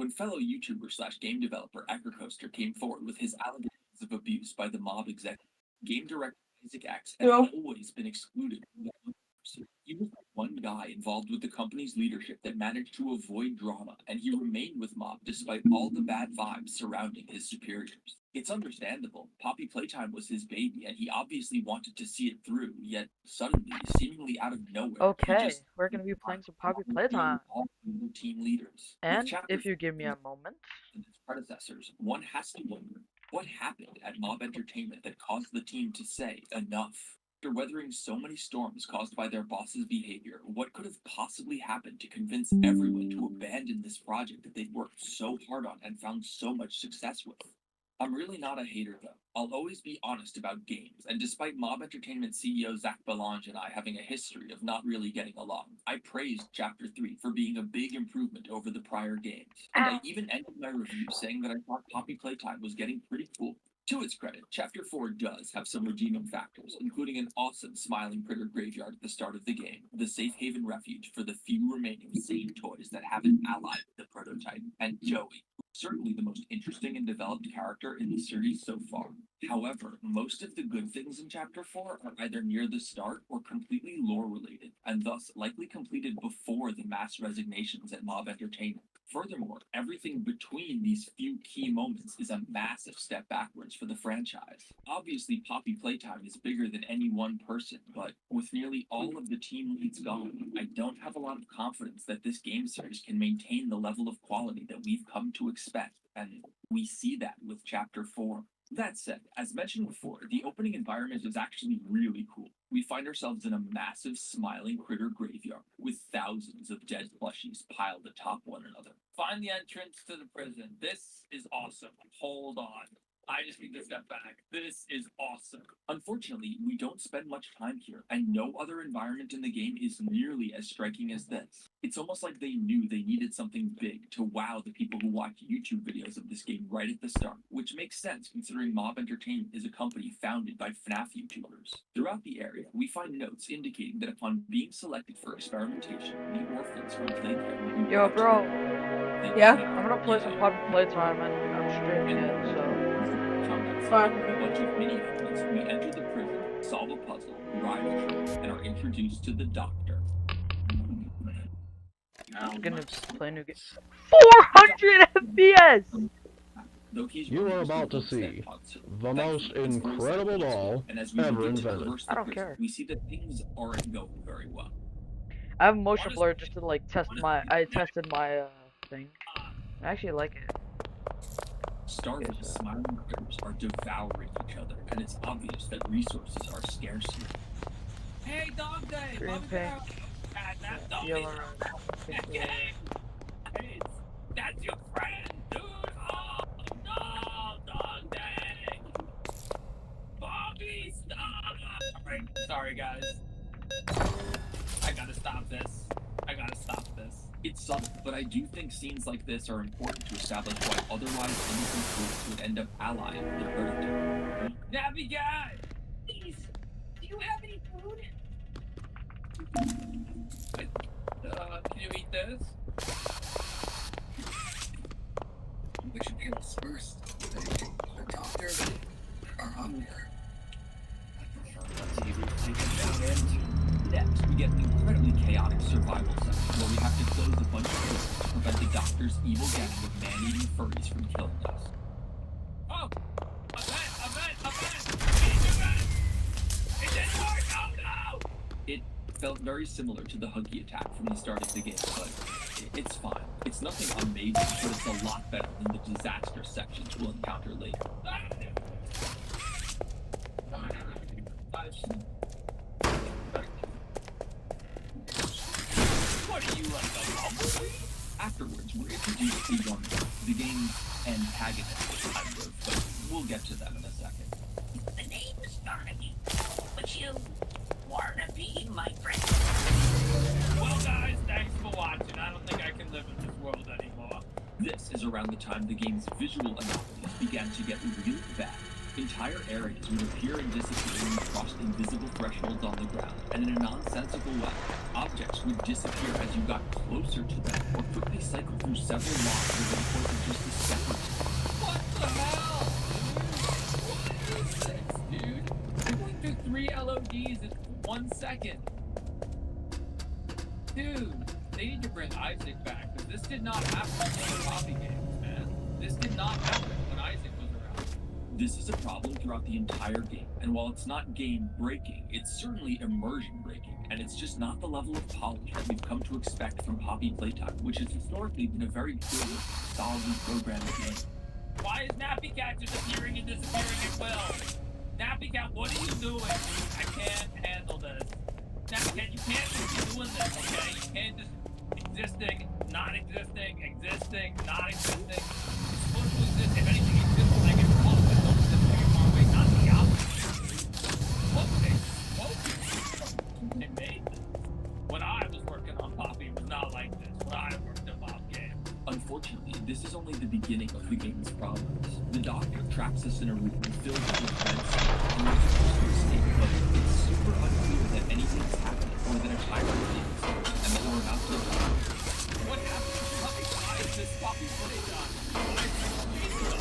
When fellow YouTuber slash game developer Eckercoaster came forward with his allegations of abuse by the mob executive, game director Isaac X had always been excluded from the controversy. He was the one guy involved with the company's leadership that managed to avoid drama, and he remained with mob despite all the bad vibes surrounding his superiors. It's understandable. Poppy Playtime was his baby, and he obviously wanted to see it through, yet suddenly, seemingly out of nowhere, he Okay, just we're gonna be playing some Poppy Playtime. all the team leaders. With And chapter if you give me a moment. and its predecessors, one has to wonder what happened at Mob Entertainment that caused the team to say enough. After weathering so many storms caused by their boss's behavior, what could have possibly happened to convince everyone to abandon this project that they'd worked so hard on and found so much success with? I'm really not a hater though. I'll always be honest about games, and despite Mob Entertainment CEO Zach Belange and I having a history of not really getting along, I praised Chapter 3 for being a big improvement over the prior games. And I even ended my review saying that I thought Poppy Playtime was getting pretty cool. To its credit, Chapter 4 does have some redeeming factors, including an awesome smiling critter graveyard at the start of the game, the safe haven refuge for the few remaining sane toys that haven't allied with the prototype, and Joey, certainly the most interesting and developed character in the series so far. However, most of the good things in Chapter 4 are either near the start or completely lore-related, and thus likely completed before the mass resignations at Mob Entertainment. Furthermore, everything between these few key moments is a massive step backwards for the franchise. Obviously, Poppy Playtime is bigger than any one person, but with nearly all of the team leads gone, I don't have a lot of confidence that this game series can maintain the level of quality that we've come to expect, and we see that with Chapter 4. That said, as mentioned before, the opening environment is actually really cool. We find ourselves in a massive smiling critter graveyard with thousands of dead plushies piled atop one another. Find the entrance to the prison. This is awesome. Hold on. I just need to step back. This is awesome. Unfortunately, we don't spend much time here, and no other environment in the game is nearly as striking as this. It's almost like they knew they needed something big to wow the people who watch YouTube videos of this game right at the start, which makes sense considering Mob Entertainment is a company founded by FNAF YouTubers. Throughout the area, we find notes indicating that upon being selected for experimentation, the orphans from Playcare will be Yo, brought bro. together. Yeah? I'm gonna play some Poppy Playtime and I'm streaming it, so. Fine. With a bunch of mini elements, we enter the prison, solve a puzzle, ride a train, and are introduced to the doctor. I'm gonna play a new game. 400 FPS! Though he's You are reduced about to to see Hudson. the most Thankfully, it's very incredible successful, doll and as we ever begin to invented. traverse the I don't prison, care. we see that things aren't going very well. I have motion blur just to like test my. I tested my thing. I actually like it. Starving, Okay, so- smiling critters are devouring each other, and it's obvious that resources are scarce here. Hey, dog day! Green, Love it pink, out. God, that dog yellow, is- pink, Hey, that's your friend, dude! Oh, no, dog day! Bobby, stop! Sorry, guys. I gotta stop this. It's subtle, but I do think scenes like this are important to establish why otherwise innocent folks would end up allying with the predator. Nappy guy! Please, do you have any food? Can you eat this? We should be able to first. The doctor are on here. Next, we get an incredibly chaotic survival section where we have to close a bunch of doors to prevent the doctor's evil gang of man-eating furries from killing us. Oh! A vent! It didn't work! Oh no! It felt very similar to the Huggy attack from the start of the game, but it's fine. It's nothing amazing, but it's a lot better than the disaster sections we'll encounter later. What are you, like a bumblebee? Afterwards, we're introduced to one, the game's antagonist, kind of, but we'll get to them in a second. The name is Barnaby. Would you wanna be my friend? Well, guys, thanks for watching. I don't think I can live in this world anymore. This is around the time the game's visual anomalies began to get really bad. Entire areas would appear and disappear when you crossed invisible thresholds on the ground, and in a nonsensical way, objects would disappear as you got closer to them, or quickly cycle through several locks over the course of just a second. What the hell? What is this, dude? You're going through 3 LODs in 1 second. Dude, they need to bring Isaac back, because this did not happen in other Poppy games, man. This did not happen when Isaac was around. This is a problem throughout the entire game, and while it's not game-breaking, it's certainly immersion-breaking, and it's just not the level of polish that we've come to expect from Poppy Playtime, which has historically been a very good, solidly programmed game. Why is Nappy Cat disappearing and disappearing at will? Nappy Cat, what are you doing? I can't handle this. Nappy Cat, you can't just be doing this, okay? You can't just existing, not existing, existing, not existing. It's supposed to exist. If anything exists, like it's close, but don't exist like it's far away, not the opposite. What they made this. When I was working on Poppy, it was not like this. When I worked on Pop Game. Unfortunately, this is only the beginning of the game's problems. The Doctor traps us in a room filled with red smoke, and we're supposed to escape, but it's super unclear that anything's happening, or that a tyrant is, and that we're about to die. What happened? Why is this Poppy Playtime? Why is this reason?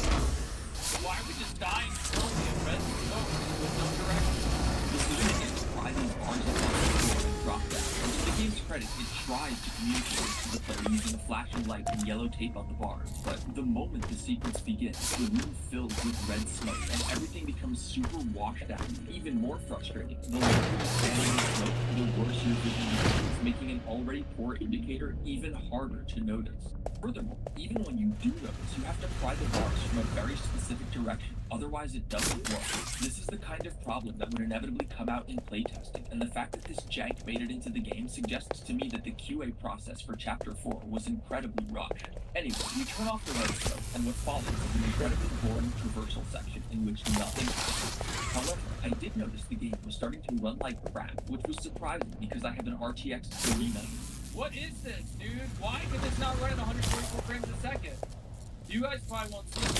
Why are we just dying slowly in red smoke with no direction? The solution is to pry these bars up on the floor and drop them. And to the game's credit, it tries to communicate to the player using a flashing light and yellow tape on the bars, but the moment the sequence begins, the room fills with red smoke, and everything becomes super washed out. Even more frustrating, the longer you stand in the smoke, the worse your vision becomes, making an already poor indicator even harder to notice. Furthermore, even when you do notice, you have to pry the bars from a very specific direction, otherwise it doesn't work. This is the kind of problem that would inevitably come out in playtesting, and the fact that this jank made it into the game suggests to me that the QA process for Chapter 4 was incredibly rushed. Anyway, we turn off the red smoke, and what follows is an incredibly boring traversal section in which nothing happens. However, I did notice the game was starting to run like crap, which was surprising because I have an RTX 3090. What is this, dude? Why could this not run at 144 frames a second? You guys probably won't see it,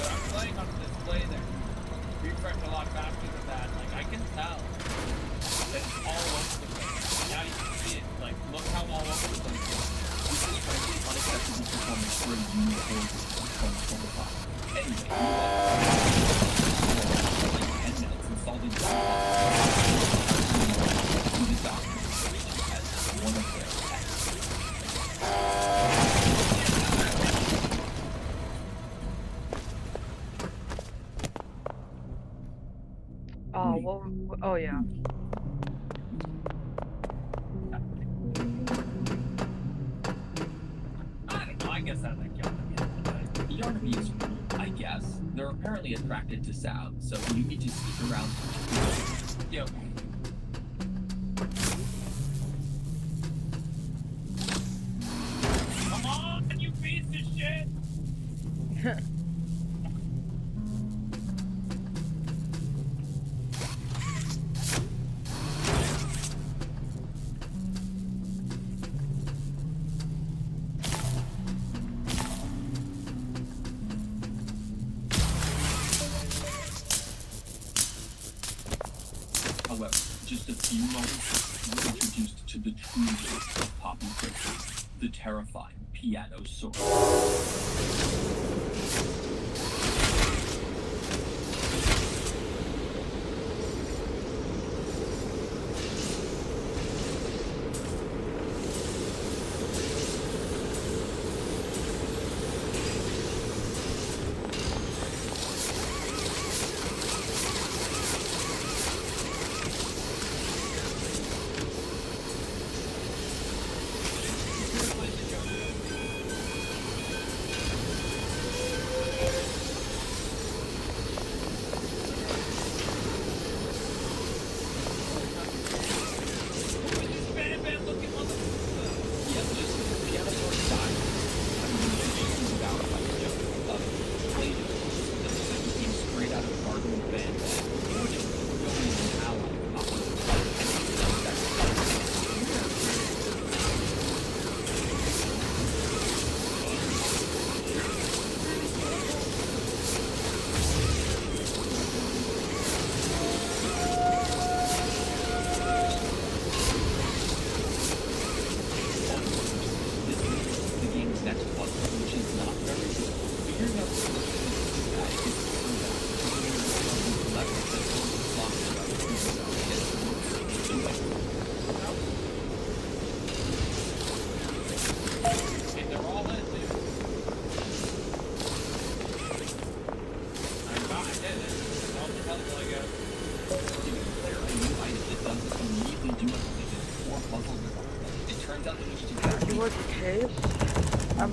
but I'm playing on a display there. Refresh a lot faster than that. Like, I can tell that it's all over the place. Now you can see it. Like, look how all over the place it is. This is frankly unacceptable performance for a unicorn from 2025. Anyway, like 10 minutes installing the Doctor, which has one of their pets. Oh, oh yeah. I don't know. I guess I like Yarnaby. Yarnaby is cool, I guess. They're apparently attracted to sound, so you need to sneak around. Yo. Come on, you piece of shit! However, just a few moments later, we're introduced to the true face of Poppy Playtime, the terrifying piano sword.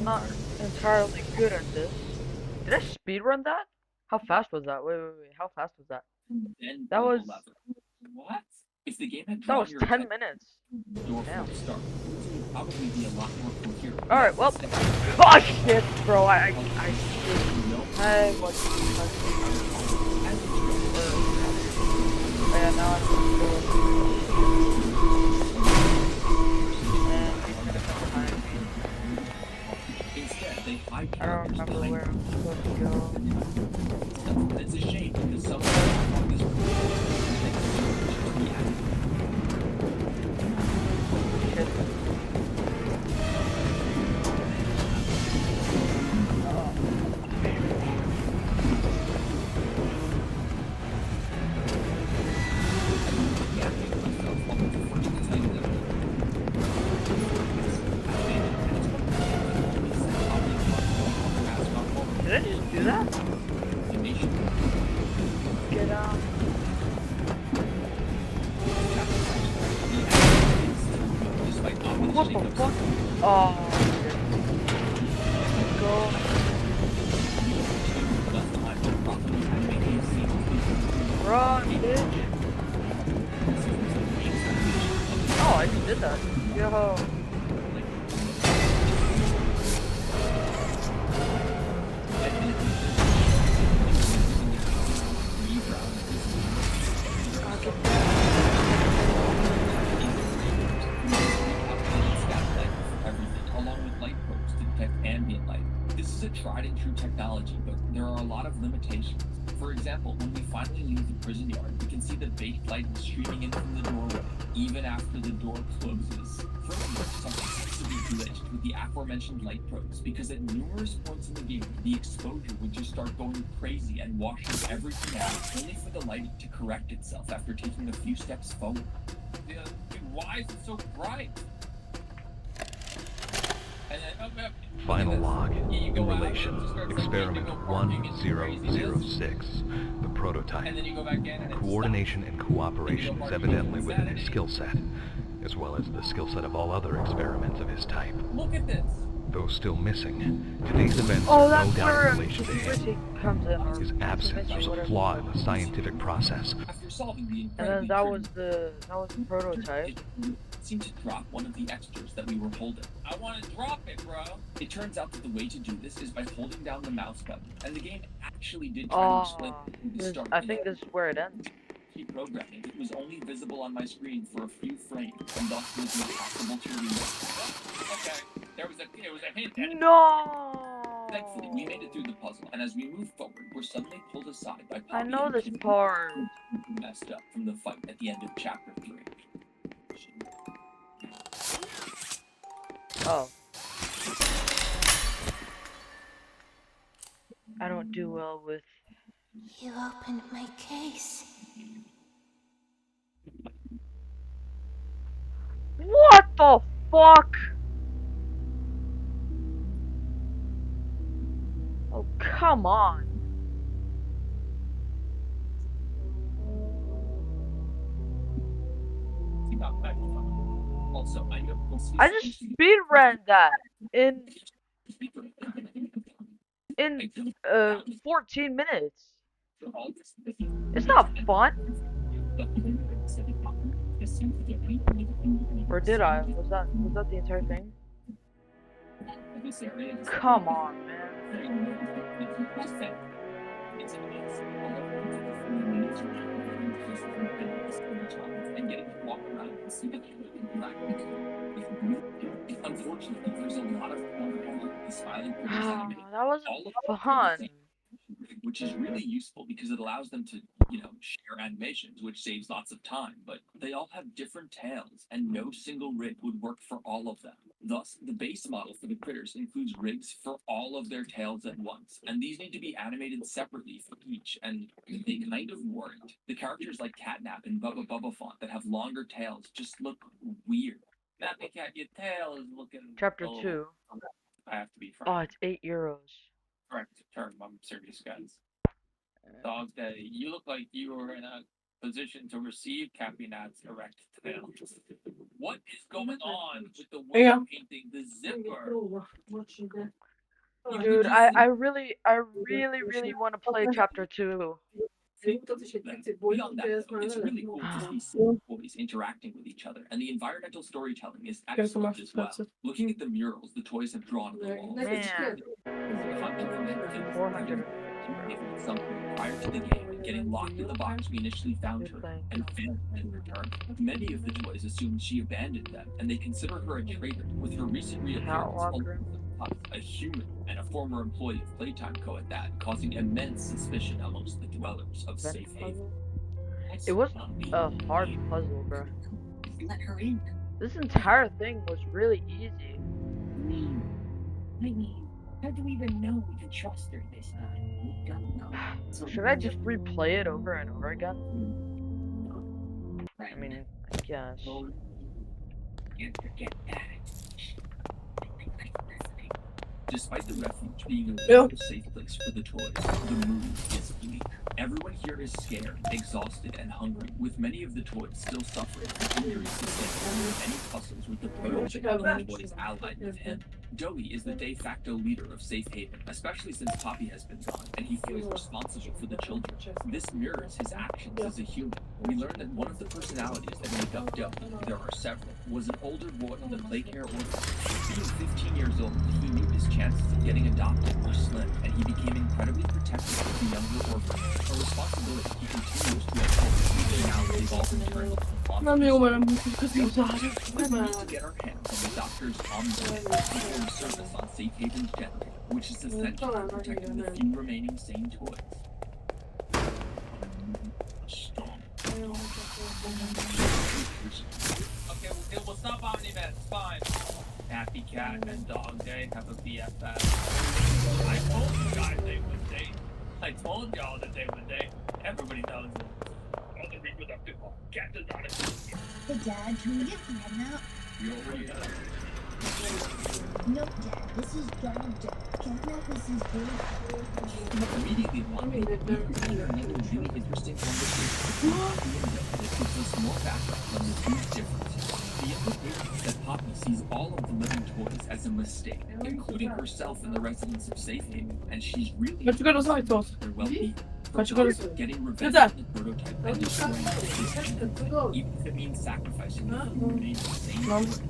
not entirely good at this. Did I speedrun that? How fast was that? Wait. How fast was that? Then That pull the was lever. What? If the game had that drawn was your 10 attention minutes. to the door Damn. from the start, it would probably be a lot more coherent. Alright, well. Instead, Oh shit, bro. I no what? as you Yeah, now I know what to do. And he's gonna come behind me. Instead, they hide I don't characters remember behind where I'm supposed to go. and it's a shame because someone on this Shit. Did I just do that? Get out. What the fuck? Oh, shit. Go. Run, bitch. Oh, I just did that. Yo. Along with light probes to detect ambient light. This is a tried and true technology, but there are a lot of limitations. For example, when we finally leave the prison yard, we can see the baked light streaming in from the doorway, even after the door closes. Furthermore, something seems to be glitched with the aforementioned light probes, because at numerous points in the game, the exposure would just start going crazy and washing everything out, only for the light to correct itself after taking a few steps forward. Dude, why is it so bright? And then, Final log. you In go out, relation, it starts, like, experiment indigo barking and craziness. 1006, the prototype. And then you go back in and it's Coordination and cooperation is evidently within his skill set, as well as the skill set of all other experiments of his type. Look at this. Though still missing, today's events Oh, are no that's doubt where in relation to him. Richie comes in. Or His absence was a whatever. flaw in the scientific process. After solving the And then incredibly that was the prototype. it seemed to drop one of the extras that we were holding. I want to drop it, bro. It turns out that the way to do this is by holding down the mouse button, and the game actually did try to explain at the start. I think this is where it ends. Programming. It was only visible on my screen for a few frames, and thus was impossible to read. Okay, it was a hint. At it. No. Thankfully, we made it through the puzzle, and as we moved forward, we're suddenly pulled aside by Poppy I know and this Kim, part. who messed up from the fight at the end of chapter 3. Oh. I don't do well with. You opened my case. What the fuck? Oh, come on. Also, I just speedran that in 14 minutes. It's not fun. Or did I? Was that the entire thing? Come on, man. Unfortunately, there's a lot of That wasn't fun. which is really useful because it allows them to, share animations, which saves lots of time. But they all have different tails, and no single rig would work for all of them. Thus, the base model for the critters includes rigs for all of their tails at once, and these need to be animated separately for each, and they kind of weren't. The characters like Catnap and Bubba Bubba Font that have longer tails just look weird. Nappy Cat, your tail is looking. Chapter 2. I have to be Oh, frank. it's €8. Correct term. I'm serious, guys. Dog Daddy, you look like you were in a position to receive Cappy Nat's erect tail. What is going on with the There you way go. painting the zipper? You Dude, could I just really want to play chapter 2. Beyond that, though, it's really cool to see some toys interacting with each other, and the environmental storytelling is Guess how excellent much as well. expensive. Looking at the murals the toys have drawn on the walls, it's Man. clear hunting for Mexican 400. at some point prior to the game and getting locked in the box we initially found her Playing. and failing in return. Many of the toys assume she abandoned them, and they consider her a traitor, with her recent reappearance Catwalk along room. with a human and a former employee of Playtime Co. at that, causing immense suspicion amongst the dwellers of Vent Safe Haven. puzzle. It wasn't a hard puzzle, bro. Let her in. This entire thing was really easy. I mean, how do we even know we can trust her this time? We don't know. So Should I just replay it over and over again? right. I mean, I guess. Can't forget that. Despite the refuge being a Yeah. real safe place for the toys, the mood is bleak. Everyone here is scared, exhausted, and hungry, with many of the toys still suffering from injuries sustained and many tussles with the prototype of the toys allied with him. Dowie is the de facto leader of Safe Haven, especially since Poppy has been gone, and he feels responsible for the children. This mirrors his actions as a human. We learn that one of the personalities that make up Dowie, there are several, was an older boy in the Playcare orphanage. Being 15 years old, he knew his chances of getting adopted were slim, and he became incredibly protective of the younger orphan, a responsibility he continues to uphold even now that they've all been turned Mamy umarım kız we güzel. need to get our hands on the doctor's omnibus perform service on Safe Haven's generator, which is essential for protecting the few remaining sane toys. Okay, we'll stop Omnibus. Fine. Happy Cat and Dog Day have a BFF. I told you guys they would date. I told y'all that they would date. Everybody knows it. All the reproductive cat does not exist. Hey Dad, can we get Catnap? We already have. No Dad, this is Dog Day. Catnap is his big Immediately upon me, we hear another really interesting conversation that gives us more background on this huge difference. The implication is that Poppy sees all of the living toys as a mistake, including herself and the residents of Safe Haven, and she's really Kaç yukarı sahip olsun? their well-being. Kaç yukarı Getting revenge Güzel. on the prototype and destroying it, even if it means sacrificing the few remaining sane Lan. toys.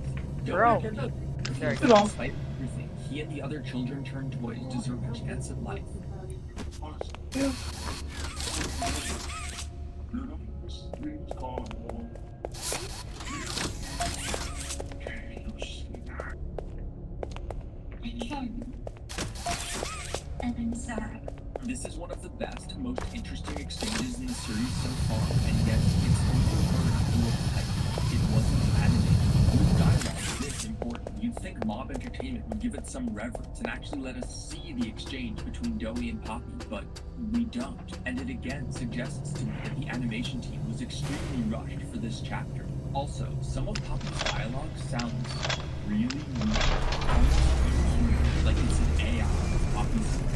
Bro. Don't There you go. Despite everything, he and the other children turned toys deserve a chance at life. and I'm sorry. This is one of the best and most interesting exchanges in the series so far, and yet it's overheard through a pipe. It wasn't animated. With dialogue this important, you'd think Mob Entertainment would give it some reverence and actually let us see the exchange between Dowie and Poppy, but we don't. And it again suggests to me that the animation team was extremely rushed for this chapter. Also, some of Poppy's dialogue sounds really weird. Like it's an AI of Poppy's voice.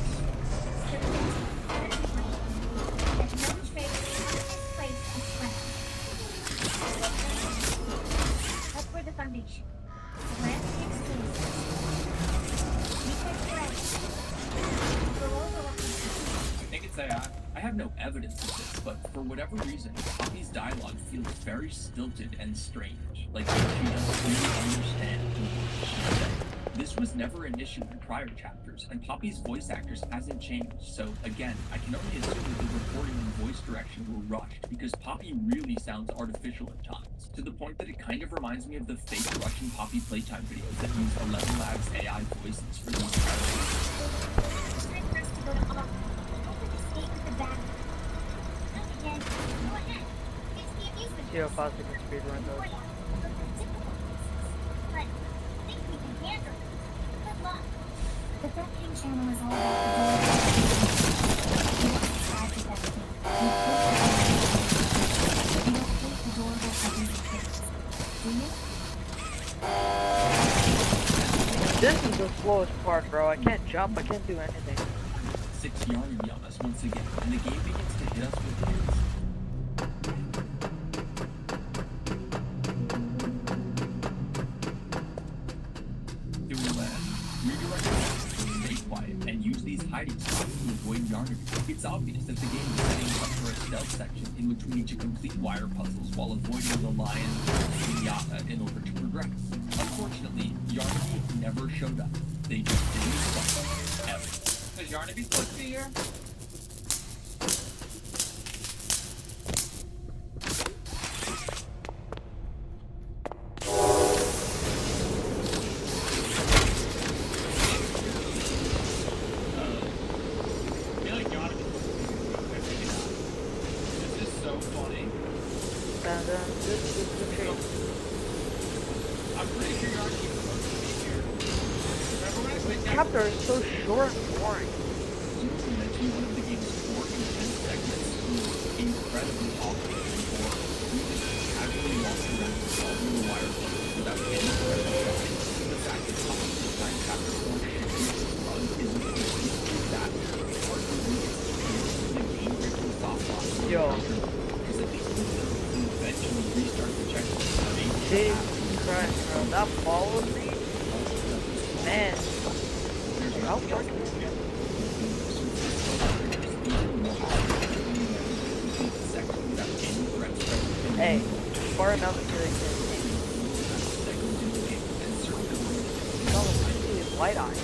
That's for the foundation. The landscape stays. We can spread. Go over what we see. I think it's AI. I have no evidence of this, but for whatever reason, Poppy's dialogue feels very stilted and strange. Like she doesn't really understand what she's saying. This was never an issue in prior chapters, and Poppy's voice actors hasn't changed, so again, I can only assume that the recording and voice direction were rushed, because Poppy really sounds artificial at times, to the point that it kind of reminds me of the fake Russian Poppy Playtime videos that use 11 Labs AI voices for these characters. It's time for us to go to Oz. Hope we escape with the battle. Okay, go ahead. It's the amusement. See how fast I can speedrun Before those. that, we'll do typical pieces. But I think we can handle it. Good luck. The Betting channel is all about the gold. You don't subscribe to everything. You don't hate adorable puppies and kittens. Do you? This is the slowest part, bro. I can't jump. I can't do anything. 6 yarn yum us once again, and the game begins to hit us with hints. hiding spot to avoid Yarnaby. It's obvious that the game is setting us up for a stealth section in which we need to complete wire puzzles while avoiding the lion Pinata in order to progress. Unfortunately, Yarnaby never showed up. They just didn't stop. Ever. Does Yarnaby supposed to be here? I feel like Yarnaby. This is so funny. I'm pretty sure Yarnaby's supposed to be here. Remember when I played that? Chapter is so short and boring. Zoom led to one of the game's 4 intense segments was incredibly awkward and boring. We just casually walked around solving the wire puzzles without any pressure. The fact that top of the time chapter 4 should be run is a complete disaster. Arguably, it's the game breaking soft lock. Yo. Because at least we can eventually restart the checkpoint. Jesus Christ, bro. That followed me? Man. How far can you get? Hey, far enough to the light eye.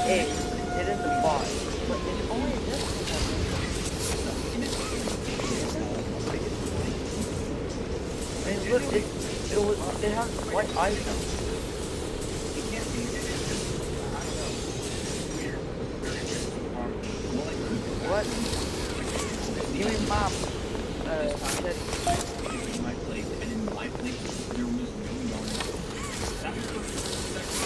Hey, it is the boss, but it's only this one. I mean, look, it has white eyes now. What? Give me map. In my place, and in my place, there was no yarn. That was the second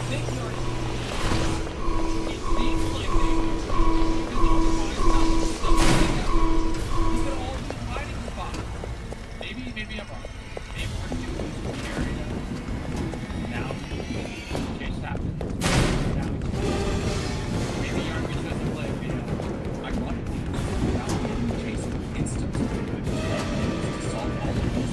Think Yarnaby. It seems like they do. Because otherwise, how would stuff like that? Look at all these hiding spots. Maybe I'm wrong. Maybe we're too close to the area. Now, chase happens. Now, maybe Yarnaby doesn't play a video. Ironically, without getting chased instantly, to solve all of those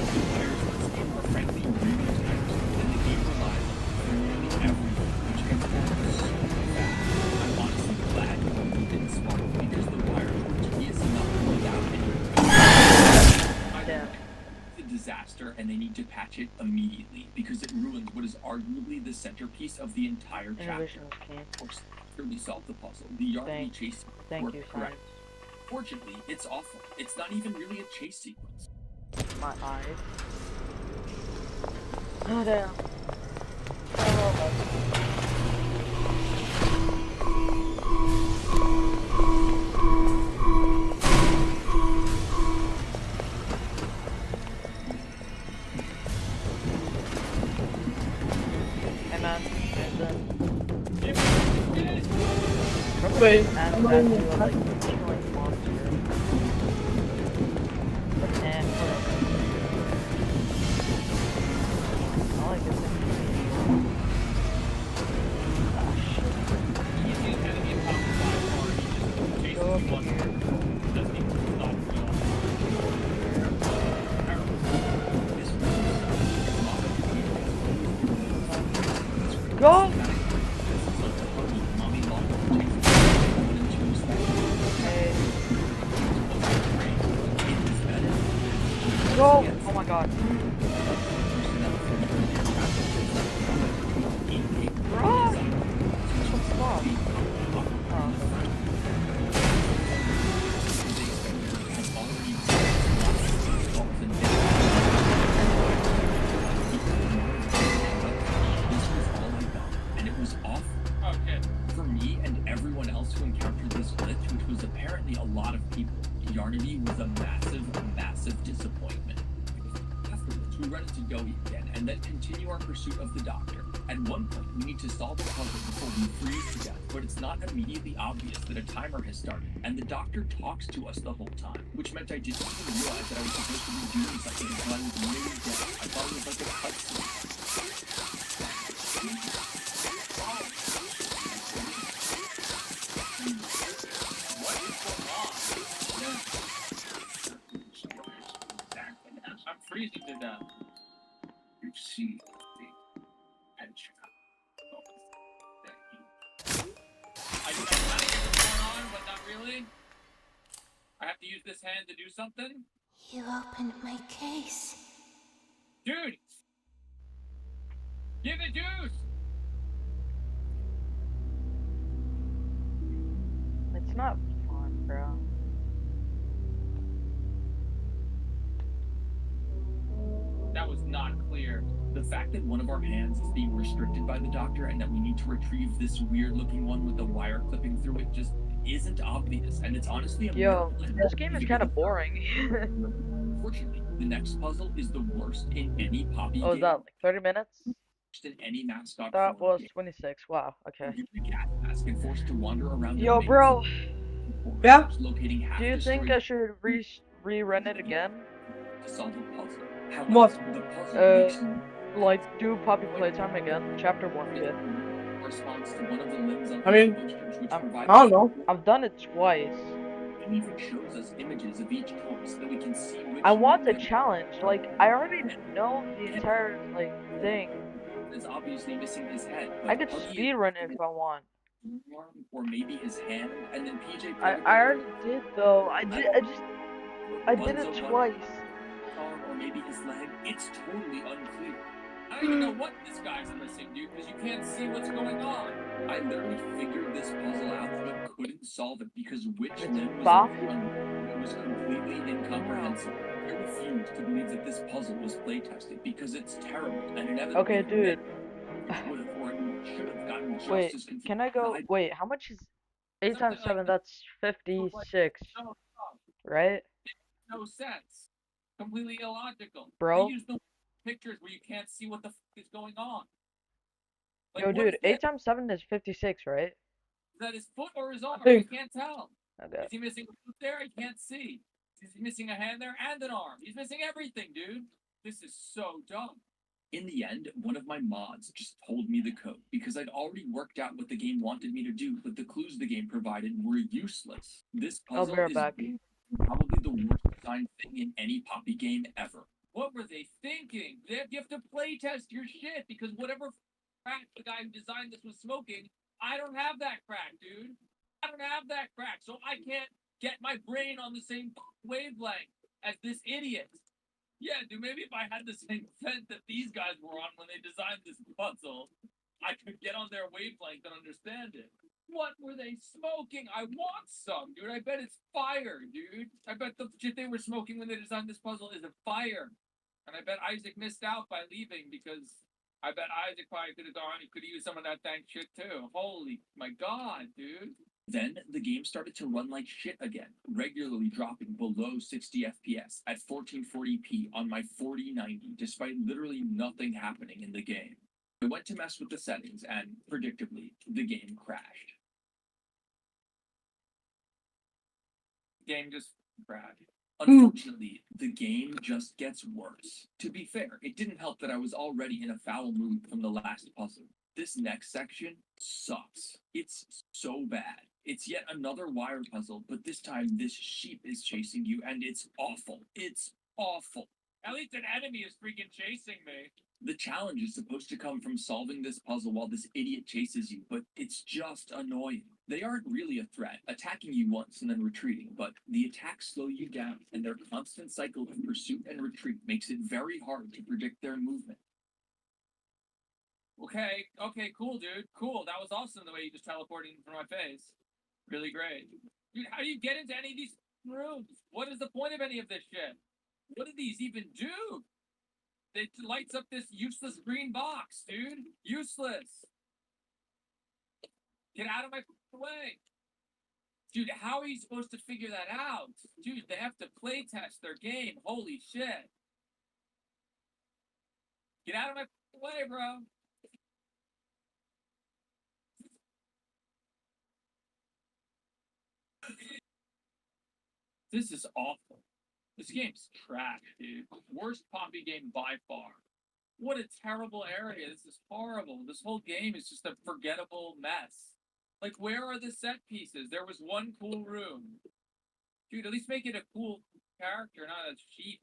the players in this game are frankly really tight, and the game relies on nearly everything, which gets boring so fast. I'm honestly glad you didn't spawn because the wire is not without Damn. It's a disaster, and they need to patch it immediately because it ruins what is arguably the centerpiece of the entire chapter. Innovation is key. Of course, after we solve the puzzle, the Yarnaby chase Thank worked you, correct. science. Fortunately, it's awful. It's not even really a chase sequence. My eyes. Oh, damn. Oh, hey, man. Wait, And I'm that going you to were like killing monster. And I like this thing. Ah, shit. Easiest enemy in top 5 or he just Go up chases you once. here. Doesn't even stop you. Go! Hey. Go! Oh my god. Run! Stop. And it was awful. Okay. For me and everyone else who encountered this glitch, which was apparently a lot of people, Yarnaby was a massive disappointment. Afterwards, we run into Goey again, and then continue our pursuit of the Doctor. At one point, we need to solve the puzzle before we freeze to death, but it's not immediately obvious that a timer has started, and the Doctor talks to us the whole time, which meant I didn't even realize that I was supposed to be doing something until I was really dead. I thought it was like a cutscene. I'm freezing to death. You see the headshot. I kind of get what's going on, but not really. I have to use this hand to do something. You opened my case. Dude! Give it juice! It's not fun, bro. That was not clear. The fact that one of our hands is being restricted by the doctor and that we need to retrieve this weird looking one with the wire clipping through it just isn't obvious, and it's honestly a Yo, miracle. this game is kind of boring. Unfortunately, the next puzzle is the worst in any Poppy Oh, is game. that like 30 minutes? Worst in any mascot That form was game. 26. Wow, okay. You're the gas mask and forced to wander around Yo, a maze bro, Yeah? locating half do you think I destroyed should rerun it again? to solve a puzzle. However, What? the puzzle makes Like, do Poppy Playtime again? Chapter 1, kid. corresponds to one of the limbs on I mean, the posters, which I provides I don't know. I've done it twice. and even shows us images of each choice so that we can see which I want the limb challenge. Like, I already know the entire, like, thing. is obviously missing his head. I But could Puggy speedrun it if I want. is arm, or maybe his hand, and then PJ I already did, though. I did it twice. Arm, or maybe his leg. It's totally unclear. I don't even know what this guy's missing, dude, because you can't see what's going on. I literally figured this puzzle out but couldn't solve it because which It's limb was Bach? in front of me? It was completely incomprehensible. I refuse to believe that this puzzle was playtested because it's terrible and inevitably Okay, dude. would have or should have gotten just Wait, as confused. can I go? Wait, how much is 8 times 7? That's 56, No, right? no sense. Completely illogical. Bro. They use the pictures where you can't see what the is going on. Like, Yo, what dude, is 8 that? times 7 is 56, right? Is that his foot or his arm? I think- can't tell. Okay. Is he missing a foot there? I can't see. Is he missing a hand there and an arm? He's missing everything, dude. This is so dumb. In the end, one of my mods just told me the code because I'd already worked out what the game wanted me to do, but the clues the game provided were useless. This I'll puzzle be right is back. probably the worst designed thing in any Poppy game ever. What were they thinking? You have to play test your shit because whatever crack the guy who designed this was smoking, I don't have that crack, dude. I don't have that crack, so I can't get my brain on the same wavelength as this idiot. Yeah, dude, maybe if I had the same scent that these guys were on when they designed this puzzle, I could get on their wavelength and understand it. What were they smoking? I want some, dude. I bet it's fire, dude. I bet the shit they were smoking when they designed this puzzle is a fire. And I bet Isaac missed out by leaving because I bet Isaac probably could have gone. He could have used some of that dank shit too. Holy my god, dude. Then the game started to run like shit again, regularly dropping below 60 FPS at 1440p on my 4090, despite literally nothing happening in the game. I went to mess with the settings, and predictably, the game crashed. Game just crashed. Unfortunately, the game just gets worse. To be fair, it didn't help that I was already in a foul mood from the last puzzle. This next section sucks. It's so bad. It's yet another wire puzzle, but this time this sheep is chasing you, and it's awful. It's awful. At least an enemy is freaking chasing me. The challenge is supposed to come from solving this puzzle while this idiot chases you, but it's just annoying. They aren't really a threat, attacking you once and then retreating, but the attacks slow you down, and their constant cycle of pursuit and retreat makes it very hard to predict their movement. Okay, cool, dude. Cool. That was awesome the way you just teleported in front of my face. Really great. Dude, how do you get into any of these rooms? What is the point of any of this shit? What do these even do? It lights up this useless green box, dude. Useless. Get out of my way. Dude, how are you supposed to figure that out? Dude, they have to play test their game. Holy shit. Get out of my way, bro. This is awful. This game's trash, dude. Worst Poppy game by far. What a terrible area. This is horrible. This whole game is just a forgettable mess. Like, where are the set pieces? There was one cool room. Dude, at least make it a cool character, not a sheep.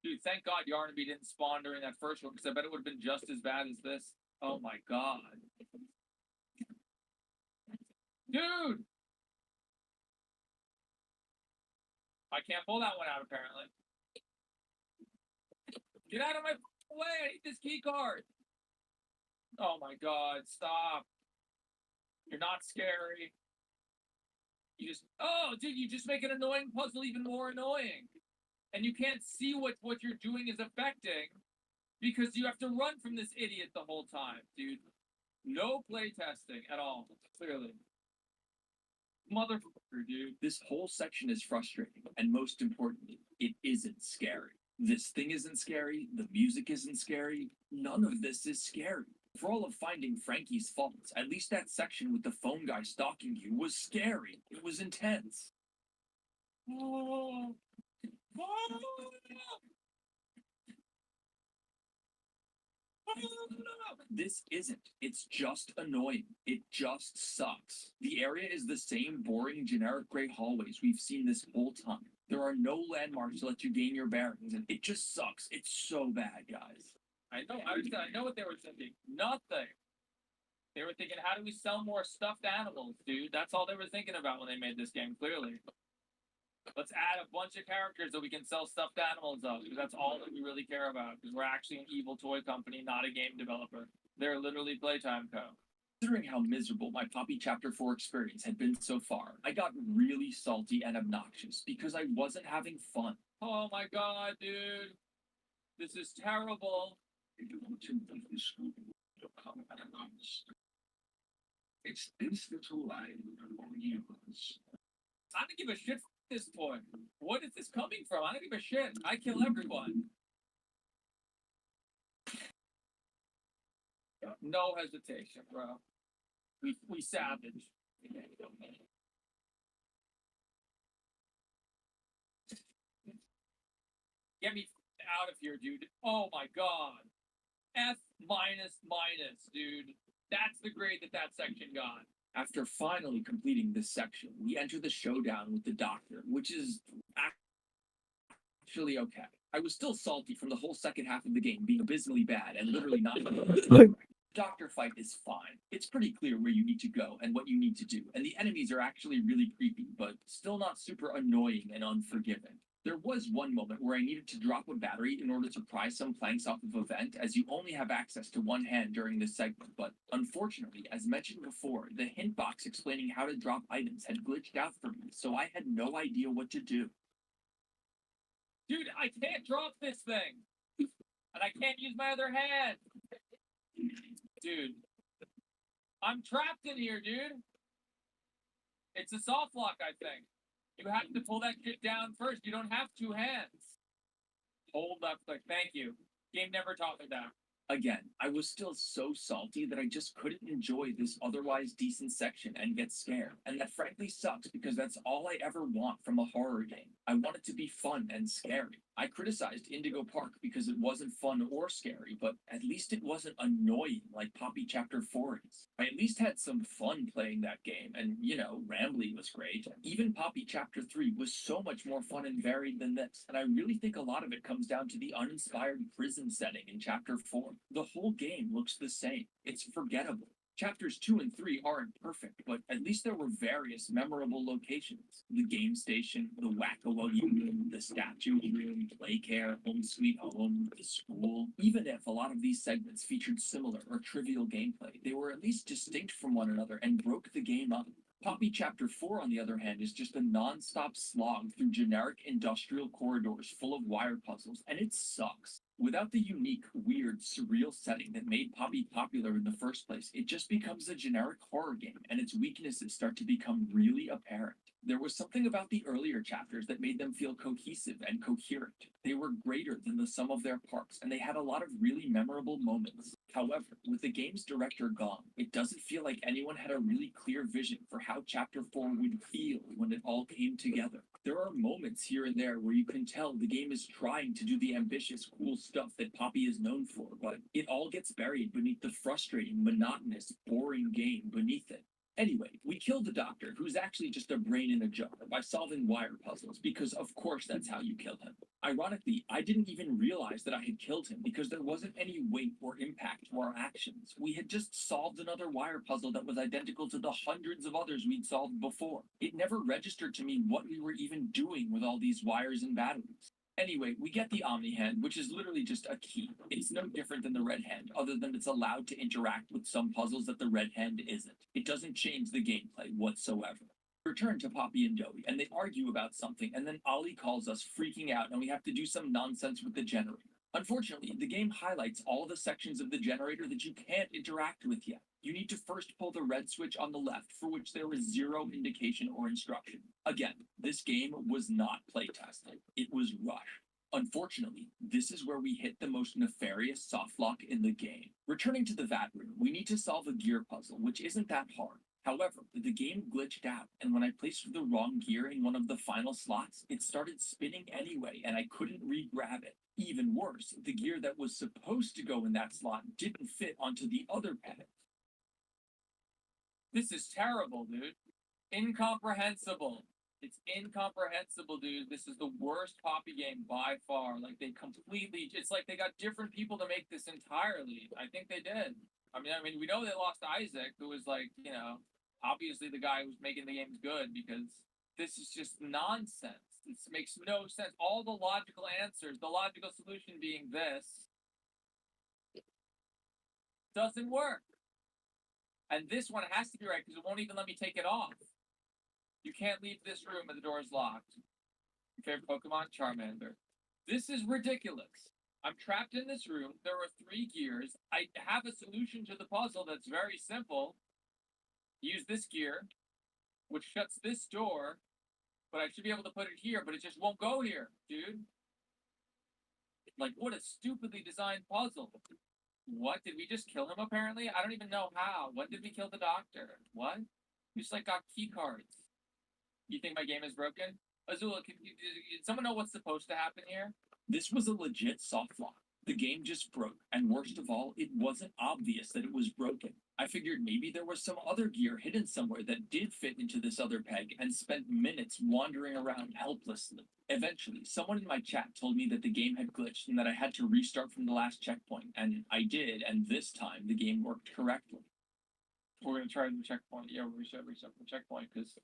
Dude, thank God Yarnaby didn't spawn during that first one, because I bet it would have been just as bad as this. Oh my God. Dude! I can't pull that one out, apparently. Get out of my way! I need this key card! Oh my God, stop. You're not scary. Dude, you just make an annoying puzzle even more annoying. And you can't see what you're doing is affecting because you have to run from this idiot the whole time, dude. No playtesting at all, clearly. Motherfucker, dude. This whole section is frustrating, and most importantly, it isn't scary. This thing isn't scary, the music isn't scary, none of this is scary. For all of finding Frankie's faults, at least that section with the phone guy stalking you was scary. It was intense. Oh. Oh. This isn't. It's just annoying. It just sucks. The area is the same boring, generic gray hallways we've seen this whole time. There are no landmarks to let you gain your bearings, and it just sucks. It's so bad, guys. I know what they were thinking. Nothing. They were thinking, how do we sell more stuffed animals, dude? That's all they were thinking about when they made this game, clearly. Let's add a bunch of characters that we can sell stuffed animals of, because that's all that we really care about, because we're actually an evil toy company, not a game developer. They're literally Playtime Co. Considering how miserable my Poppy Chapter 4 experience had been so far, I got really salty and obnoxious because I wasn't having fun. Oh my God, dude. This is terrible. It's this little line on you. I don't give a shit for this toy. What is this coming from? I don't give a shit. I kill everyone. No hesitation, bro. We savage. Get me out of here, dude. Oh my God. F minus minus, dude. That's the grade that section got. After finally completing this section, we enter the showdown with the Doctor, which is actually okay. I was still salty from the whole second half of the game being abysmally bad and literally not. The Doctor fight is fine. It's pretty clear where you need to go and what you need to do, and the enemies are actually really creepy, but still not super annoying and unforgiving. There was one moment where I needed to drop a battery in order to pry some planks off of a vent, as you only have access to one hand during this segment, but unfortunately, as mentioned before, the hint box explaining how to drop items had glitched out for me, so I had no idea what to do. Dude, I can't drop this thing! And I can't use my other hand! Dude. I'm trapped in here, dude! It's a soft lock, I think. You have to pull that shit down first. You don't have two hands. Hold left click. Thank you. Game never taught me that. Again, I was still so salty that I just couldn't enjoy this otherwise decent section and get scared. And that frankly sucks because that's all I ever want from a horror game. I want it to be fun and scary. I criticized Indigo Park because it wasn't fun or scary, but at least it wasn't annoying like Poppy Chapter 4 is. I at least had some fun playing that game, and Rambly was great. Even Poppy Chapter 3 was so much more fun and varied than this, and I really think a lot of it comes down to the uninspired prison setting in Chapter 4. The whole game looks the same. It's forgettable. Chapters 2 and 3 aren't perfect, but at least there were various memorable locations. The game station, the Whack-A-Wuggy room, the statue room, Playcare, Home Sweet Home, the school. Even if a lot of these segments featured similar or trivial gameplay, they were at least distinct from one another and broke the game up. Poppy Chapter 4, on the other hand, is just a non-stop slog through generic industrial corridors full of wire puzzles, and it sucks. Without the unique, weird, surreal setting that made Poppy popular in the first place, it just becomes a generic horror game, and its weaknesses start to become really apparent. There was something about the earlier chapters that made them feel cohesive and coherent. They were greater than the sum of their parts, and they had a lot of really memorable moments. However, with the game's director gone, it doesn't feel like anyone had a really clear vision for how Chapter 4 would feel when it all came together. There are moments here and there where you can tell the game is trying to do the ambitious, cool stuff that Poppy is known for, but it all gets buried beneath the frustrating, monotonous, boring game beneath it. Anyway, we kill the doctor, who's actually just a brain in a jar, by solving wire puzzles, because of course that's how you kill him. Ironically, I didn't even realize that I had killed him because there wasn't any weight or impact to our actions. We had just solved another wire puzzle that was identical to the hundreds of others we'd solved before. It never registered to me what we were even doing with all these wires and batteries. Anyway, we get the Omni Hand, which is literally just a key. It's no different than the Red Hand, other than it's allowed to interact with some puzzles that the Red Hand isn't. It doesn't change the gameplay whatsoever. Return to Poppy and Dowie, and they argue about something, and then Ollie calls us, freaking out, and we have to do some nonsense with the generator. Unfortunately, the game highlights all the sections of the generator that you can't interact with yet. You need to first pull the red switch on the left, for which there is zero indication or instruction. Again, this game was not playtested. It was rushed. Unfortunately, this is where we hit the most nefarious softlock in the game. Returning to the vat room, we need to solve a gear puzzle, which isn't that hard. However, the game glitched out, and when I placed the wrong gear in one of the final slots, it started spinning anyway, and I couldn't re-grab it. Even worse, the gear that was supposed to go in that slot didn't fit onto the other peg. This is terrible, dude. Incomprehensible. It's incomprehensible, dude. This is the worst Poppy game by far. Like, they completely... It's like they got different people to make this entirely. I think they did. I mean, we know they lost Isaac, who was like, you know, obviously the guy who's making the games good, because this is just nonsense. This makes no sense. All the logical answers, the logical solution being this, doesn't work. And this one has to be right, because it won't even let me take it off. You can't leave this room and the door is locked. Your favorite Pokemon? Charmander. This is ridiculous. I'm trapped in this room. There are 3 gears. I have a solution to the puzzle that's very simple. Use this gear, which shuts this door, but I should be able to put it here, but it just won't go here, dude. Like, what a stupidly designed puzzle. What? Did we just kill him, apparently? I don't even know how. When did we kill the doctor? What? We just, like, got key cards. You think my game is broken? Azula, did someone know what's supposed to happen here? This was a legit soft lock. The game just broke, and worst of all, it wasn't obvious that it was broken. I figured maybe there was some other gear hidden somewhere that did fit into this other peg, and spent minutes wandering around helplessly. Eventually, someone in my chat told me that the game had glitched and that I had to restart from the last checkpoint, and I did, and this time the game worked correctly. We're gonna try the checkpoint. Yeah, we're gonna restart the checkpoint, because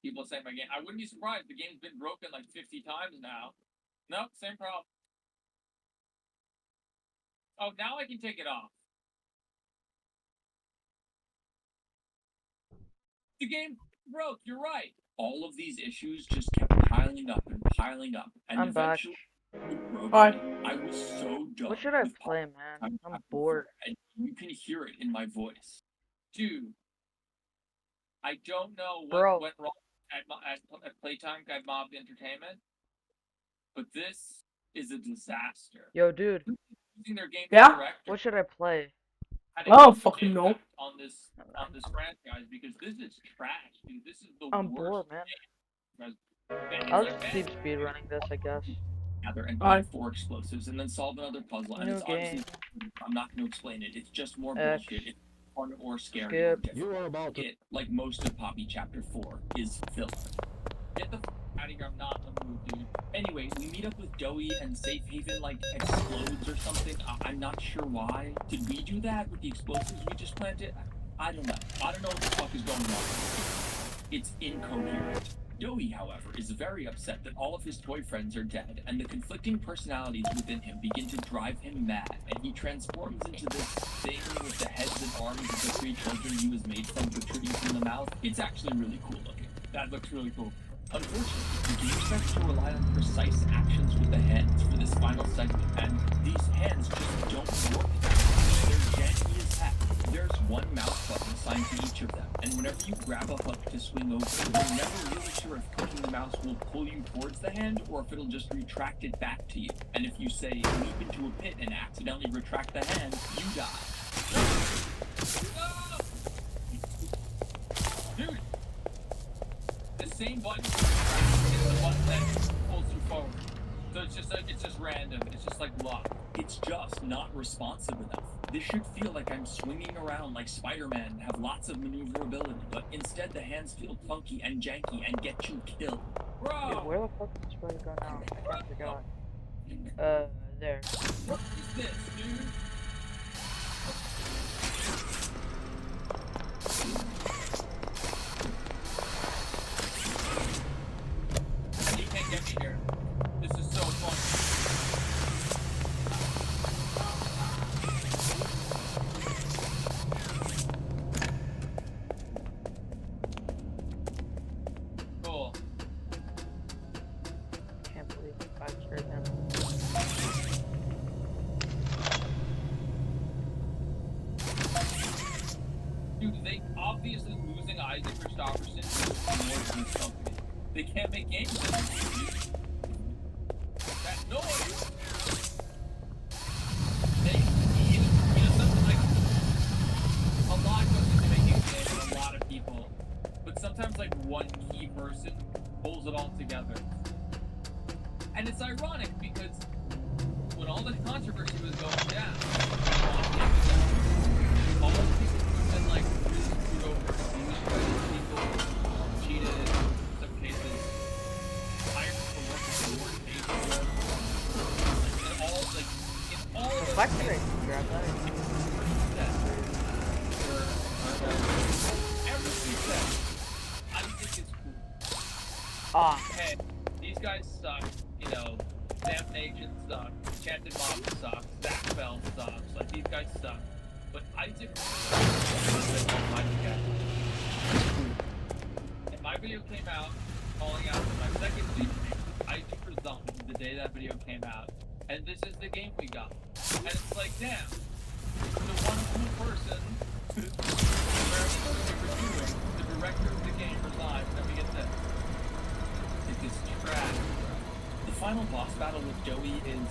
people say my game... I wouldn't be surprised. The game's been broken like 50 times now. Nope, same problem. Oh, now I can take it off. The game broke, you're right. All of these issues just kept piling up, and I'm eventually it broke. Hi. I was so done. What should I with play, man? I'm bored. And you can hear it in my voice. Dude, I don't know what Bro. went wrong at Playtime at Mob Entertainment, but this is a disaster. Yo, dude, Using their game Yeah? director what should I play? had a I don't huge fucking know. impact on this franchise, because this is trash, dude. This is the I'm worst bored, man. game. And I'll it's just like, keep speedrunning this, I guess. Together and Alright. buy 4 explosives and then solve another puzzle. And New it's honestly, game. I'm not going to explain it. It's just more X. bullshit. It's fun or scary or Skip. different. You are about to... It, like most of Poppy Chapter 4, is filler. get the f out of here. I'm not in the mood, dude. Anyway, we meet up with Dowie and Safe Haven, like, explodes or something. I'm not sure why. Did we do that with the explosives we just planted? I don't know. I don't know what the fuck is going on. It's incoherent. Dowie, however, is very upset that all of his toy friends are dead, and the conflicting personalities within him begin to drive him mad, and he transforms into this thing with the heads and arms of the 3 children he was made from protruding from the mouth. It's actually really cool looking. That looks really cool. Unfortunately, the game starts to rely on precise actions with the hands for this final segment, and these hands just don't work. They're janky as heck. There's one mouse button assigned to each of them, and whenever you grab a hook to swing over, you're never really sure if clicking the mouse will pull you towards the hand or if it'll just retract it back to you. And if you say leap into a pit and accidentally retract the hand, you die. Dude! The same button is the button that pulls you forward. So it's just random. It's just like luck. It's just not responsive enough. This should feel like I'm swinging around like Spider-Man and have lots of maneuverability, but instead the hands feel clunky and janky and get you killed. Dude, Bro! where the fuck is this supposed to go now? I kind of forgot. There. What is this, dude? You can't get me here. This is so fun. Cool. Can't believe I scared him. Dude, they obviously losing Isaac Christopherson is more than this company. They can't make games anymore, dude. That noise! Something like a lot goes into making games for a lot of people, but sometimes like one key person pulls it all together. And it's ironic because when all the controversy was going down, all of these people have been like really screwed over, abused by these people, cheated in some cases, hired for work that they weren't paid for. And all like in all of The those fact that I cases, can grab that is everything said, I think it's cool. Hey, these guys suck, you know, Sam Nation sucks, Enchanted Mob sucks, Zach Bell sucks, like these guys suck. But Isaac and my video came out calling out for my second video, Isaac Resumption, the day that video came out. And this is the game we got. And it's like, damn, the one cool person where reviewing, the director of the game resigns, and we get this. It is trash. The final boss battle with Joey is,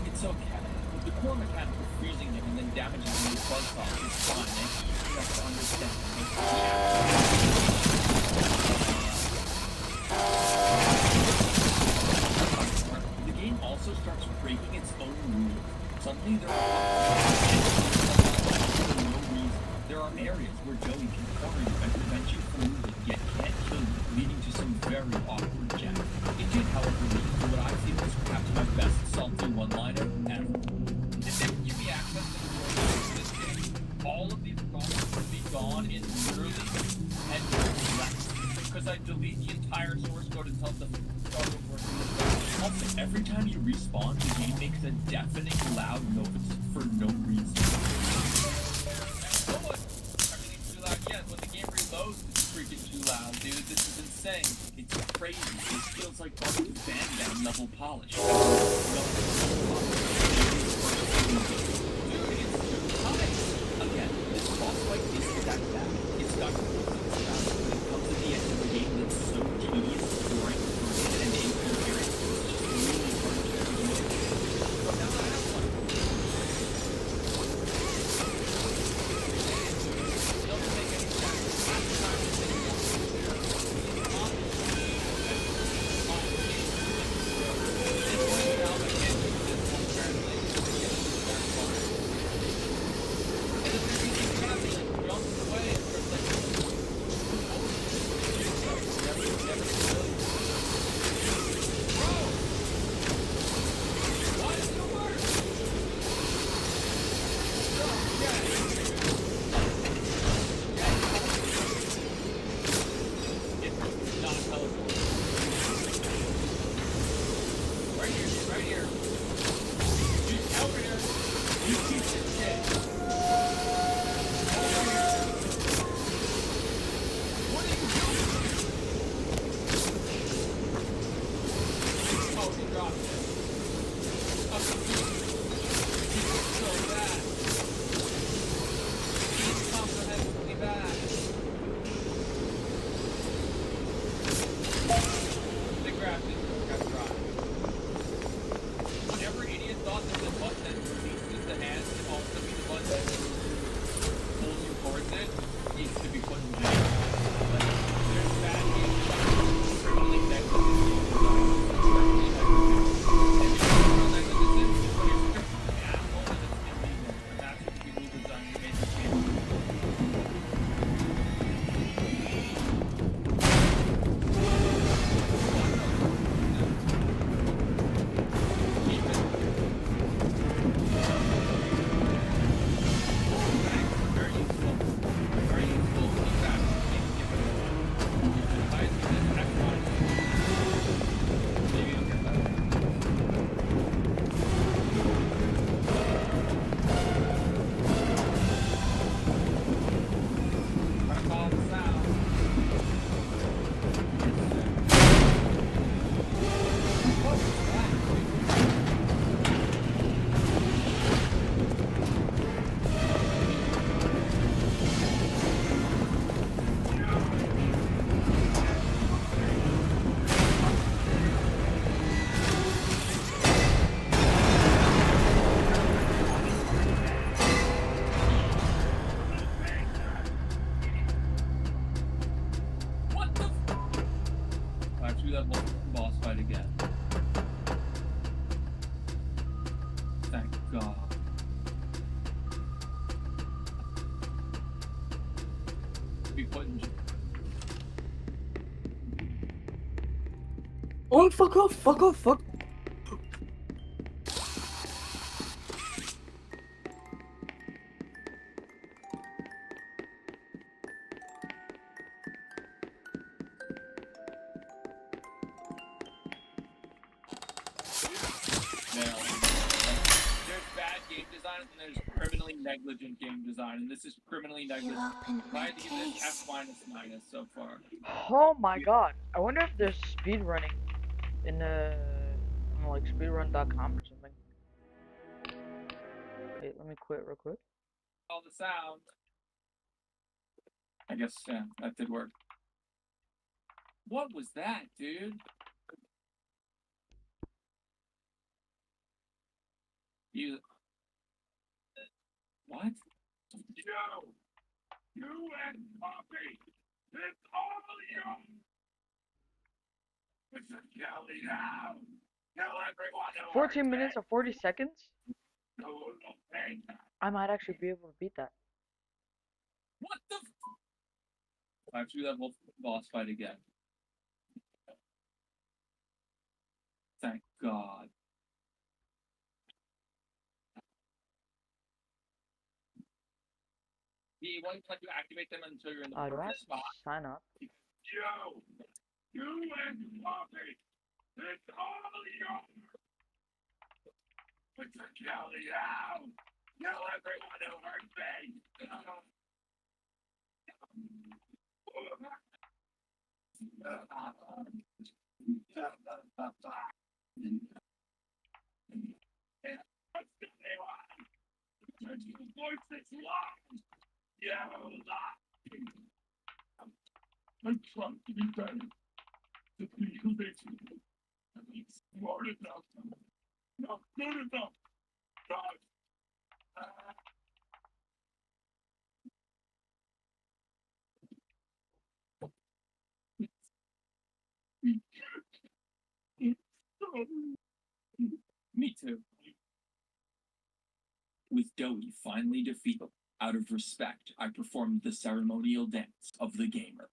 it's okay. The core mechanic of freezing him and then damaging him with buzzsaw is fine, and you have to understand the game also starts breaking its own rules. Suddenly there are areas where Joey can corner you and prevent you from moving, yet can't kill you, leading to some very awkward jabs. It did, however, lead to what I feel is perhaps my best salty one-liner ever. If they give me access to the world of this game, all of these problems would be gone in literally 10 years less. Because I delete the entire source code and tell them to start over. Also, every time you respawn, the game makes a deafening loud noise for no reason. Everything's too loud yet. When the game reloads, it's freaking too loud, dude. This is insane. It's crazy. This feels like Barbie's Van Damme level polish. Dude, it's too high. Again, this boss fight isn't that bad. It's got but it comes at the end of a game that's so tedious, boring, and incoherent. It's just really hard to do. But now I have one. Don't take any chances. Last time I think Thank God. Be put in jail. Oh, fuck off, fuck off, fuck. There's bad game design and there's criminally negligent game design, and this is criminally negligent. I had to give this F-minus so far. Oh my god. I wonder if there's speed running in on like speedrun.com or something. Wait, let me quit real quick. All the sound. I guess, yeah, that did work. What was that, dude? You. What? You and Poppy, it's all you. It's a jelly now. Tell everyone to 14 minutes or 40 seconds? no pain. I might actually be able to beat that. What the? I have to do that whole boss fight again. Thank God. He won't let you activate them until you're in the Do I have perfect to spot. sign up? Joe, you and Poppy, it's all you. It's a jelly now. Tell everyone who hurt me. I tried to be better. To be who they see me. I'm smart enough. Not good enough. God. Me too. With Doey finally defeated, out of respect, I performed the ceremonial dance of the gamer.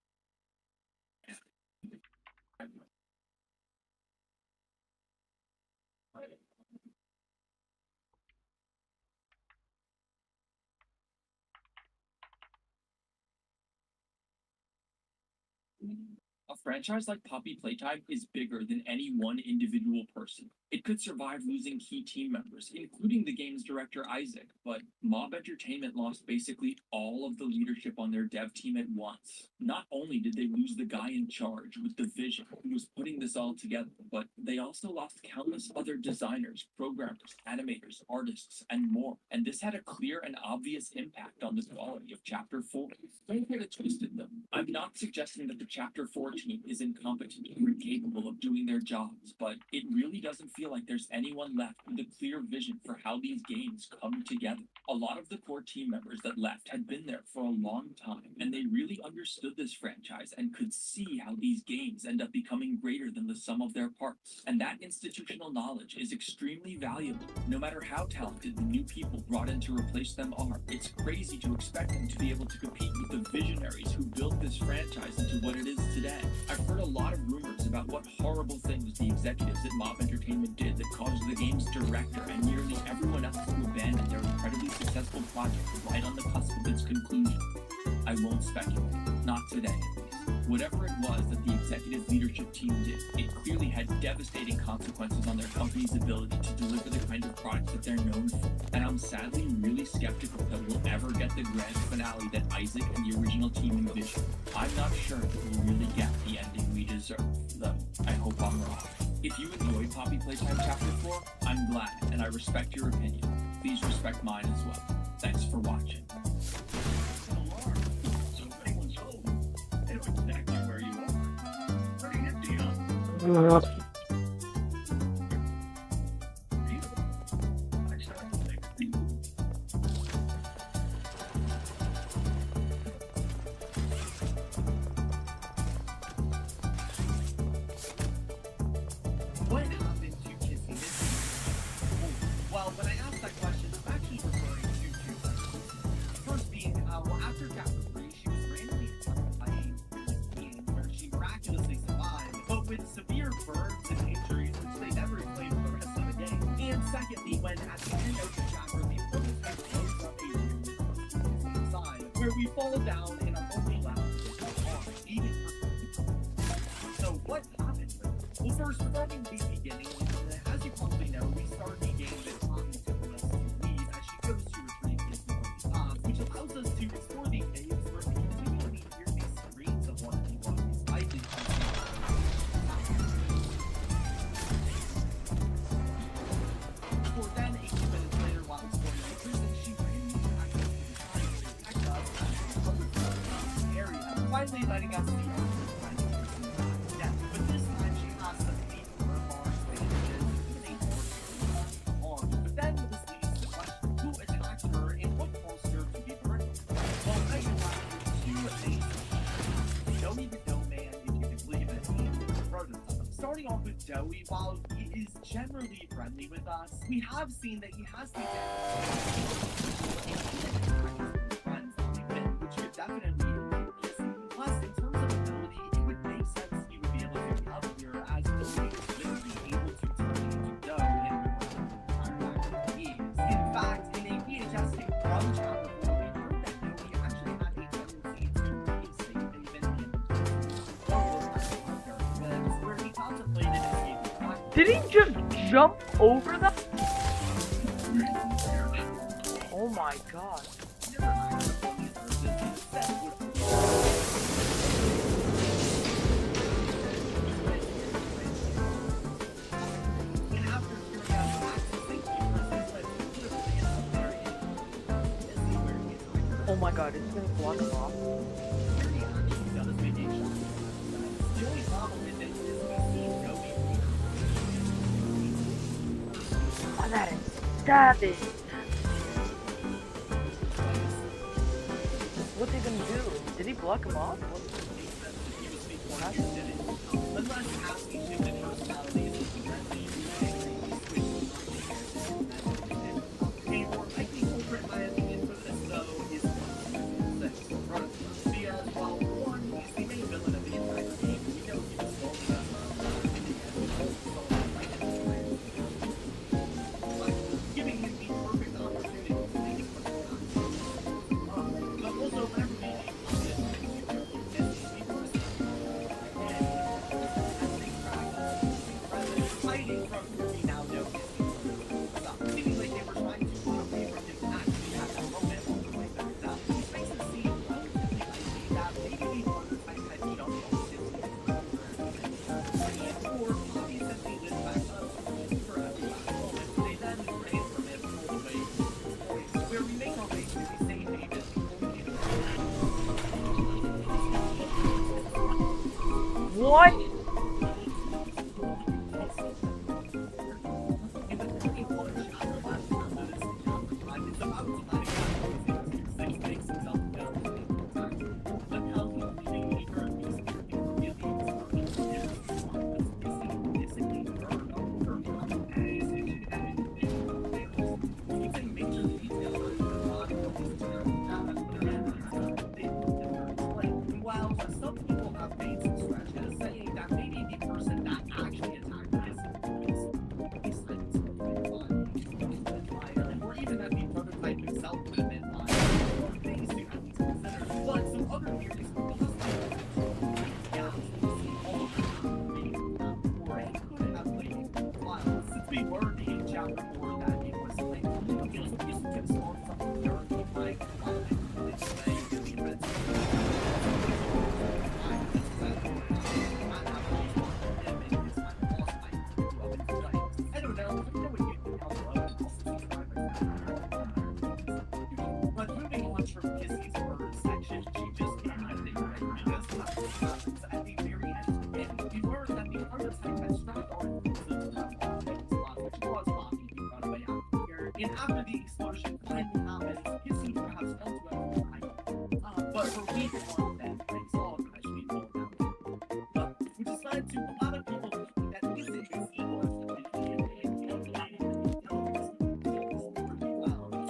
A franchise like Poppy Playtime is bigger than any one individual person. It could survive losing key team members, including the game's director Isaac, but Mob Entertainment lost basically all of the leadership on their dev team at once. Not only did they lose the guy in charge with the vision who was putting this all together, but they also lost countless other designers, programmers, animators, artists, and more. And this had a clear and obvious impact on the quality of Chapter 4. Don't get it twisted though. I'm not suggesting that the Chapter 4 team is incompetent or incapable of doing their jobs, but it really doesn't feel like there's anyone left with a clear vision for how these games come together. A lot of the core team members that left had been there for a long time, and they really understood this franchise and could see how these games end up becoming greater than the sum of their parts. And that institutional knowledge is extremely valuable, no matter how talented the new people brought in to replace them are. It's crazy to expect them to be able to compete with the visionaries who built this franchise into what it is today. I've heard a lot of rumors about what horrible things the executives at Mob Entertainment did that caused the game's director and nearly everyone else to abandon their incredibly successful project right on the cusp of its conclusion. I won't speculate. Not today, at least. Whatever it was that the executive leadership team did, it clearly had devastating consequences on their company's ability to deliver the kind of products that they're known for. And I'm sadly really skeptical that we'll ever get the grand finale that Isaac and the original team envisioned. I'm not sure that we'll really get the ending we deserve, though I hope I'm wrong. If you enjoyed Poppy Playtime Chapter 4, I'm glad, and I respect your opinion. Please respect mine as well. Thanks for watching. So if anyone's home, they know exactly where you are. Pretty nifty, huh? I started to think. What happened to kissing this? Well, when I asked when at the end of the chapter, the prototype blows up a inside, where we fall down and are only left with our arm, needing for. So what happened with it? Well, first, regarding the beginning, as you probably know, we start the game with Tommy telling us to leave as she goes to retrieve his memory, which allows us to explore the caves where we continually hear the screams of one people who is likely to for then, a few minutes later, while exploring the prison, she randomly accesses the time to protect us from the area, finally letting us see our friend death. But this time, she has some deep remarks, bandages, and a arm. But then this leads to the question, who attacked her and what caused her to be burned? Well, I can find two things. Joey the Dough Man, if you can believe it, and the prototype. Starting off with Joey, while he is generally friendly with us, we have seen that he has the friends on the win, which could definitely increase. Plus, in terms of ability, it would make sense he would be able to come here as Joey is literally able to turn into dough and in fact, in a VHS tape from Chapter 4, we heard that Joey actually had a tendency to be safe haven and where he contemplated escaping back. Did he just jump over that? Oh my god. Oh my god, it's gonna block him off. Oh, that is savage. What's he gonna do? Did he block him off? What? And after the explosion finally happens, Kissy perhaps fell to everyone. But her weak one then breaks all of actually fall down. Which has led to a lot of people thinking that Kissy is equal to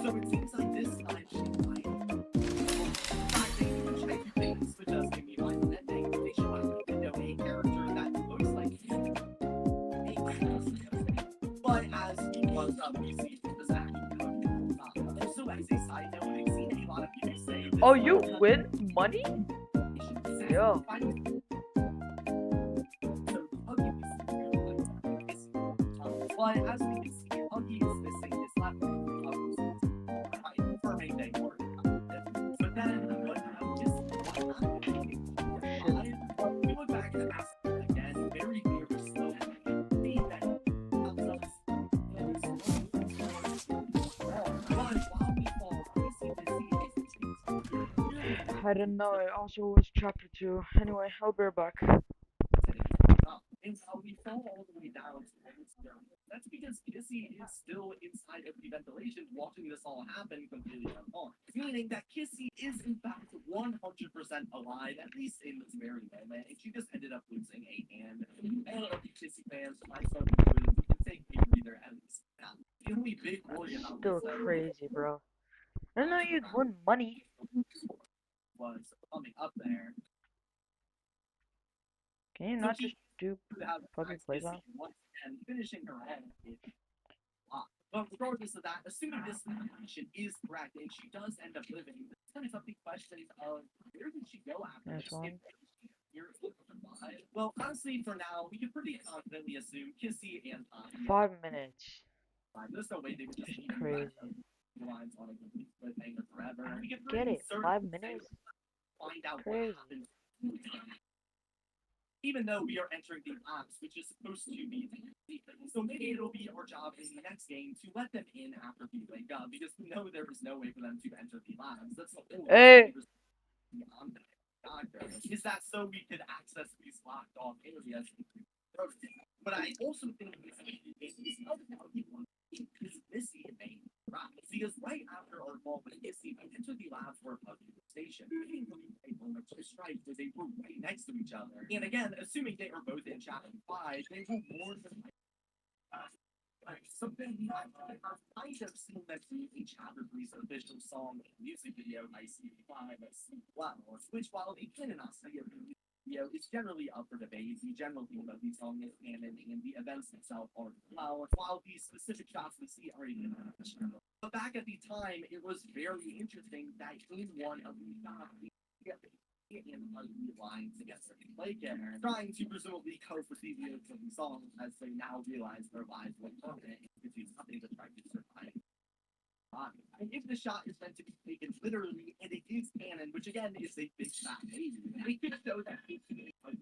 so it seems like this time she might. Not saying which type of things, but just give me one ending. They show us a character that looks like him. But as he was up, we see was actually also, as a side note, I've seen a lot of people say this Oh, you was win money? Yo. So Huggy was but as we can see, Huggy is missing this left confirming they were. But then what we look back at the past again, very clear still see that I didn't know it also was chapter 2. Anyway, I'll be right back. And how we fell all the way down to that's because Kissy is still inside of the ventilation watching this all happen completely unharmed. Meaning that Kissy is in fact 100% alive, at least in this very moment, and she just ended up losing a hand. All of the Kissy fans, my son, we can take a breather at least. Now, the only big worry about Still this crazy, bro. I didn't know you'd win money. was coming up there. Can you not just do fucking playtime? And finishing her head. But regardless of that, assuming this information is correct and she does end up living, it's kind of something question of where did she go after Nice this? one. Well, honestly, for now, we can pretty confidently assume Kissy and 5 minutes. there's no way they would just Just leave crazy. lines on a complete cliffhanger forever. We can Get pretty it? 5 certainly minutes? find out Crazy. what happened. Even though we are entering the labs, which is supposed to be so maybe it'll be our job in the next game to let them in after we wake up, because we know there is no way for them to enter the labs. That's the whole Hey! Is that so we could access these locked off areas? But I also think this is Missy and May, because right after our ball with Missy, we entered the labs for a public station. Strike where they were right next to each other. And again, assuming they are both in chapter 5, they will more than something I've kind of seen that in chapter 3's official song and music video, I see 5 as well, which while the canon video is generally up for debate, the general theme of the song is canon and the events themselves are well, while the specific shots we see are even but back at the time, it was very interesting that in one of the and lines against the play camera, trying to presumably cope with the lyrics of the song as they now realize their lives were permanent and could do something to try to survive. And if the shot is meant to be taken literally, and it is canon, which again is a big fact, it could show that Kissy had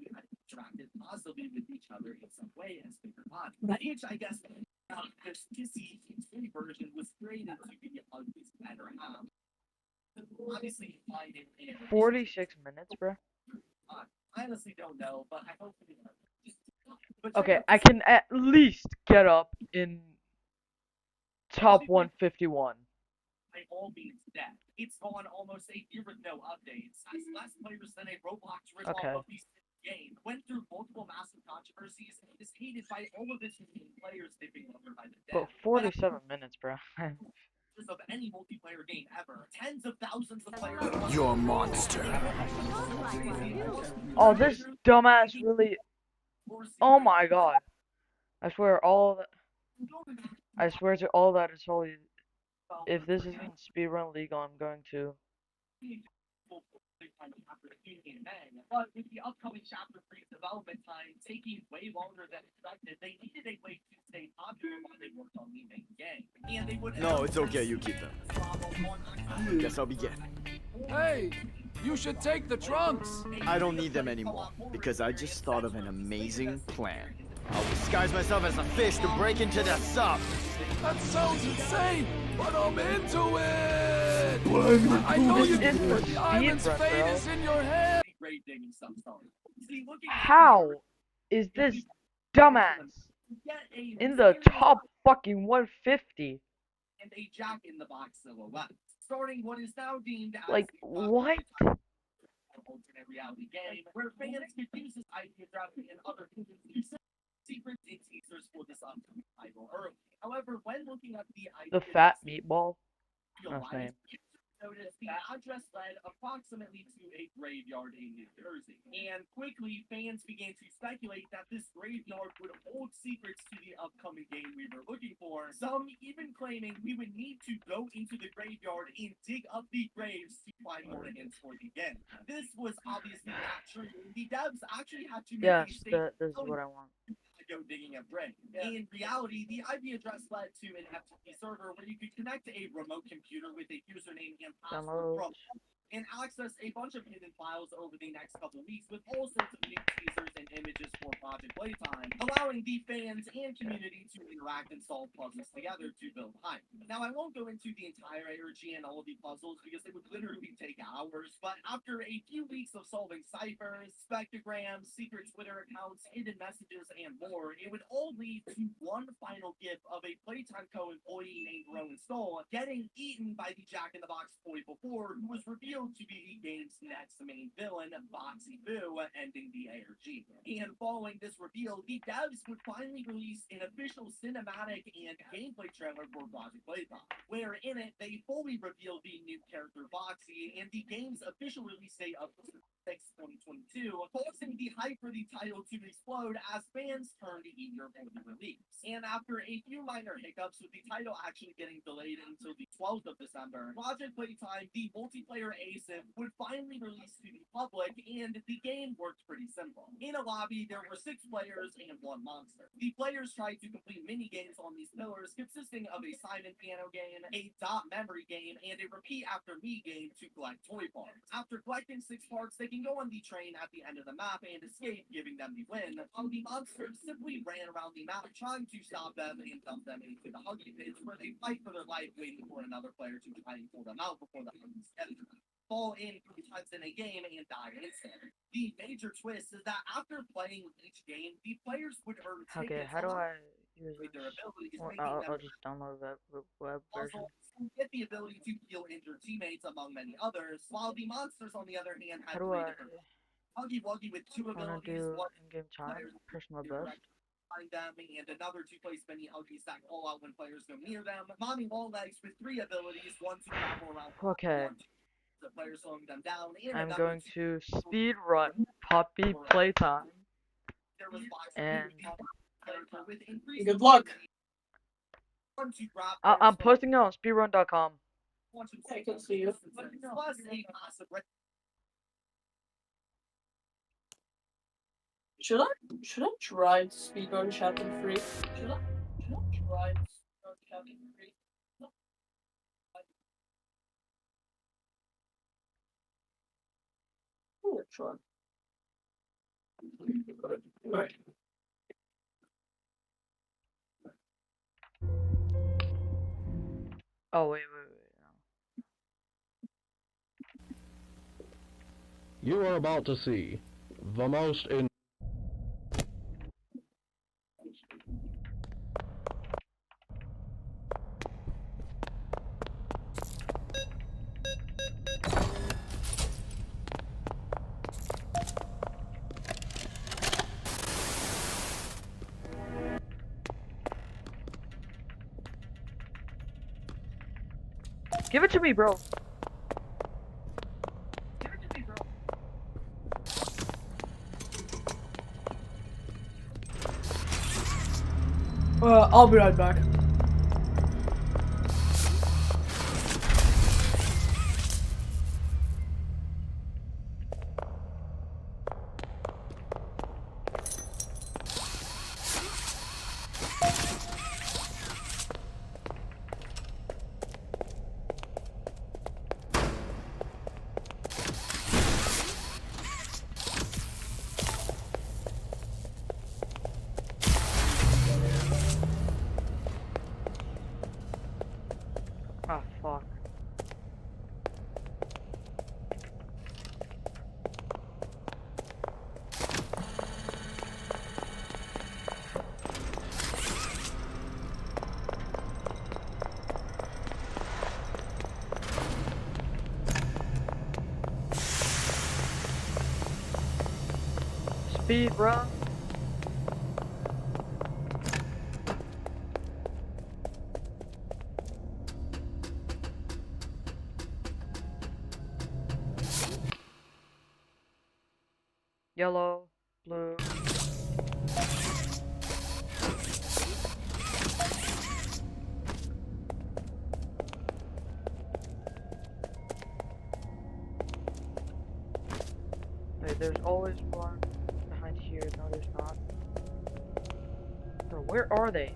interacted possibly with each other in some way as bigger bodies. Which I guess because Kissy's version was created to be Ugly's better half. Obviously, 46 minutes, bro. I honestly don't know, but I hope it is. Okay, I can at least get up in top 151. By all means, death. It's gone almost 8 years with no updates. As less players than a Roblox ripoff Okay. of the game went through multiple massive controversies and is hated by all of its players dipping over by the death. But 47 minutes, bro. Of any multiplayer game ever. Tens of thousands of players. You're a monster. Oh, this dumbass really. Oh my god. I swear I swear to all that is holy. If this is in Speedrun League, I'm going to. But with the upcoming chapter 3 development time taking way longer than expected, they needed a way to stay popular while they worked on the main game. And they would No, it's okay, you keep them. Guess I'll begin. Hey, you should take the trunks. I don't need them anymore, because I just thought of an amazing plan. I'll disguise myself as a fish to break into the sub. That sounds insane, but I'm into it. I know you This can is put the the island's speedrun, fate bro. is in your head. How is this dumbass in the top fucking 150? And a Jack in the Box silhouette, starting what is now deemed as Like, the what? alternate reality game, where fans could use this idea drafting and other secrets and teasers for this upcoming title early. However, when looking at the idea, The fat meatball? That's name. noticed the address led approximately to a graveyard in New Jersey. And quickly, fans began to speculate that this graveyard would hold secrets to the upcoming game we were looking for. Some even claiming we would need to go into the graveyard and dig up the graves to find more hints for the game. This was obviously not true. The devs actually had to make a Yes, statement. this is what I want. Go digging up graves. In reality, the IP address led to an FTP server where you could connect a remote computer with a username and password from and access a bunch of hidden files over the next couple weeks with all sorts of new teasers and images for Project Playtime, allowing the fans and community to interact and solve puzzles together to build hype. Now, I won't go into the entire ARG and all of the puzzles because it would literally take hours, but after a few weeks of solving ciphers, spectrograms, secret Twitter accounts, hidden messages, and more, it would all lead to one final gif of a Playtime co-employee named Rowan Stoll getting eaten by the Jack-in-the-Box toy before, who was revealed to be the game's next main villain, Boxy Boo, ending the ARG. And following this reveal, the devs would finally release an official cinematic and gameplay trailer for Project Playtime, where in it they fully reveal the new character Boxy and the game's official release date of 2022, causing the hype for the title to explode as fans turned eager for the release. And after a few minor hiccups with the title actually getting delayed until the 12th of December, Project Playtime, the multiplayer ASIN, would finally release to the public, and the game worked pretty simple. In a lobby, there were 6 players and 1 monster. The players tried to complete mini-games on these pillars, consisting of a Simon piano game, a dot memory game, and a repeat after me game to collect toy parts. After collecting 6 parts, they can go on the train at the end of the map and escape, giving them the win, while the monsters simply ran around the map trying to stop them and dump them into the Huggy pits, where they fight for their life waiting for another player to try and pull them out before the Huggies get them. Fall in 3 times in a game and die instantly. The major twist is that after playing each game, the players would earn Okay, tickets how do along I use with their this? abilities, Or making them I'll just download that web version. also get the ability to heal injured teammates among many others, while the monsters, on the other hand, How had do 3 I different Huggy Wuggy with 2 wanna abilities, do 1 in-game time? players Personal direct best. behind them, and another to place many Huggies that call out when players go near them. Mommy Longlegs with 3 abilities, 1 to travel around, Okay, 1 to the players slowing them down, and I'm another going to speed run Poppy Playtime, there was and with increased Good luck. 1 to grab I'm posting it on speedrun.com. I can see you. Plus a passive Should I try speedrun chatting free? Should I try speedrun chatting free? I'm gonna try. Right. Oh wait. You are about to see the most in Give it to me, bro. I'll be right back. Ah, fuck. Speed run. Yellow, blue. Wait, there's always one behind here. No, there's not. Bro, where are they?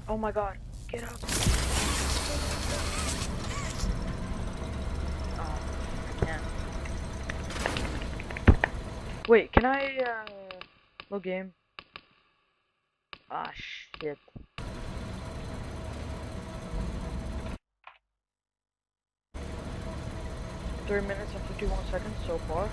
Oh my god, get up. Oh, I can't. Wait, can I, low game? Ah, shit. Three minutes and 51 seconds so far.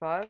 Five.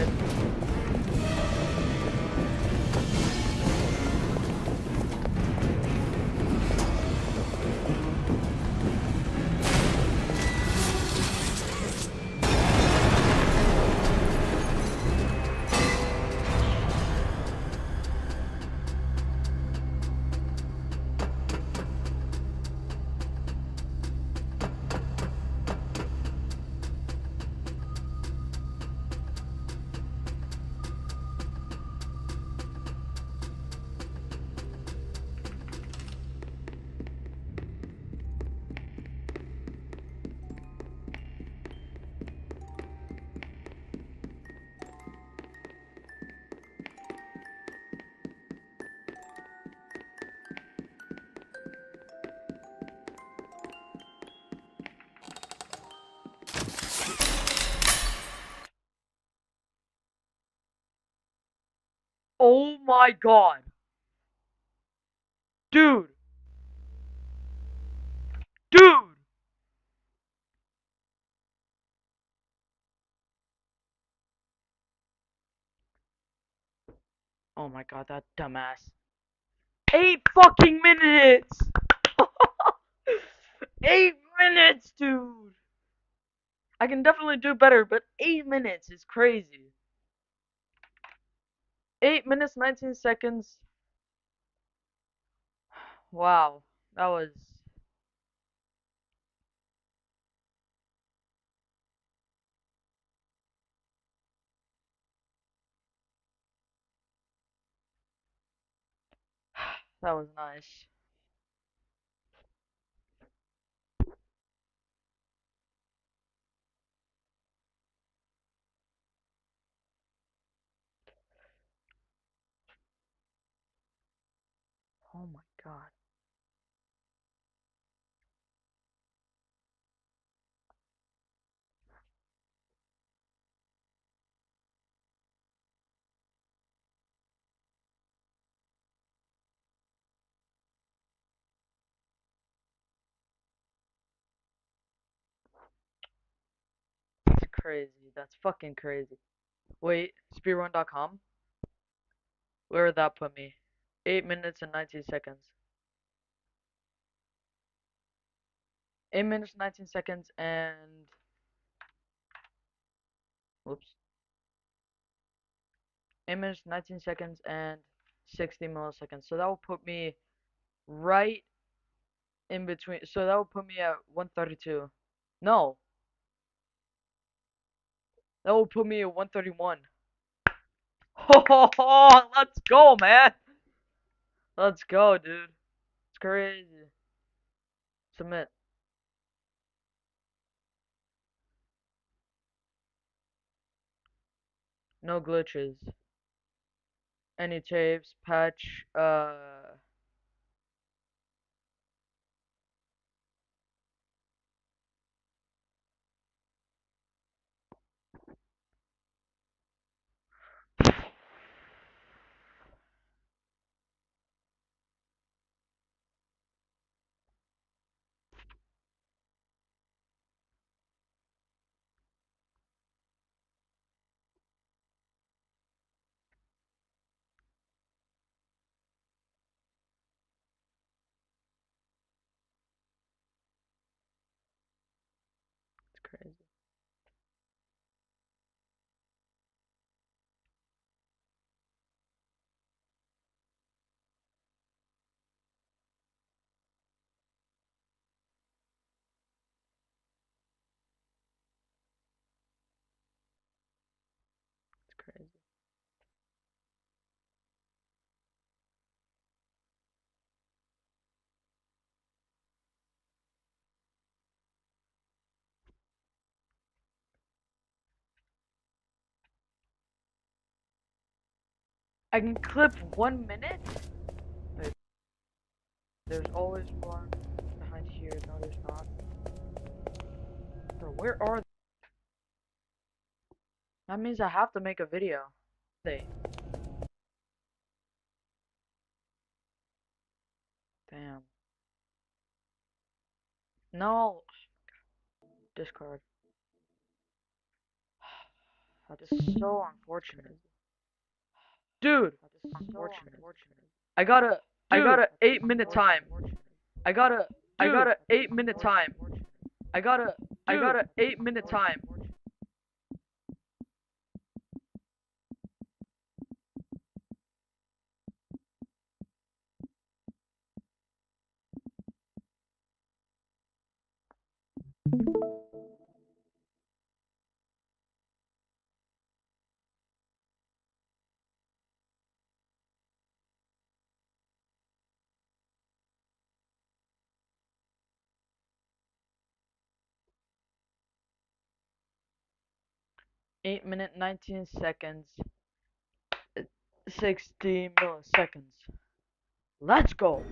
shit. Oh my god. Dude. Dude. Oh my god, that dumbass. 8 fucking minutes! 8 minutes, dude! I can definitely do better, but 8 minutes is crazy. 8 minutes, 19 seconds. Wow, that was. That was nice. Oh my god. That's crazy. That's fucking crazy. Wait, speedrun.com? Where would that put me? 8 minutes and 19 seconds. 8 minutes, 19 seconds, and. Whoops. 8 minutes, 19 seconds, and 60 milliseconds. So that will put me right in between. So that will put me at 132. No, that will put me at 131. Oh, let's go, man. Let's go, dude. It's crazy. Submit. No glitches. Any tapes, patch, it's crazy. It's crazy. I can clip 1 minute? Wait, there's always one behind here. No, there's not. Bro, where are that means I have to make a video. They. Damn. No. Discard. That is so unfortunate. Dude, unfortunate. I got a 8-minute time. I got a 8-minute time. I got a 8-minute time. Eight minute 19 seconds. 60 milliseconds. Let's go.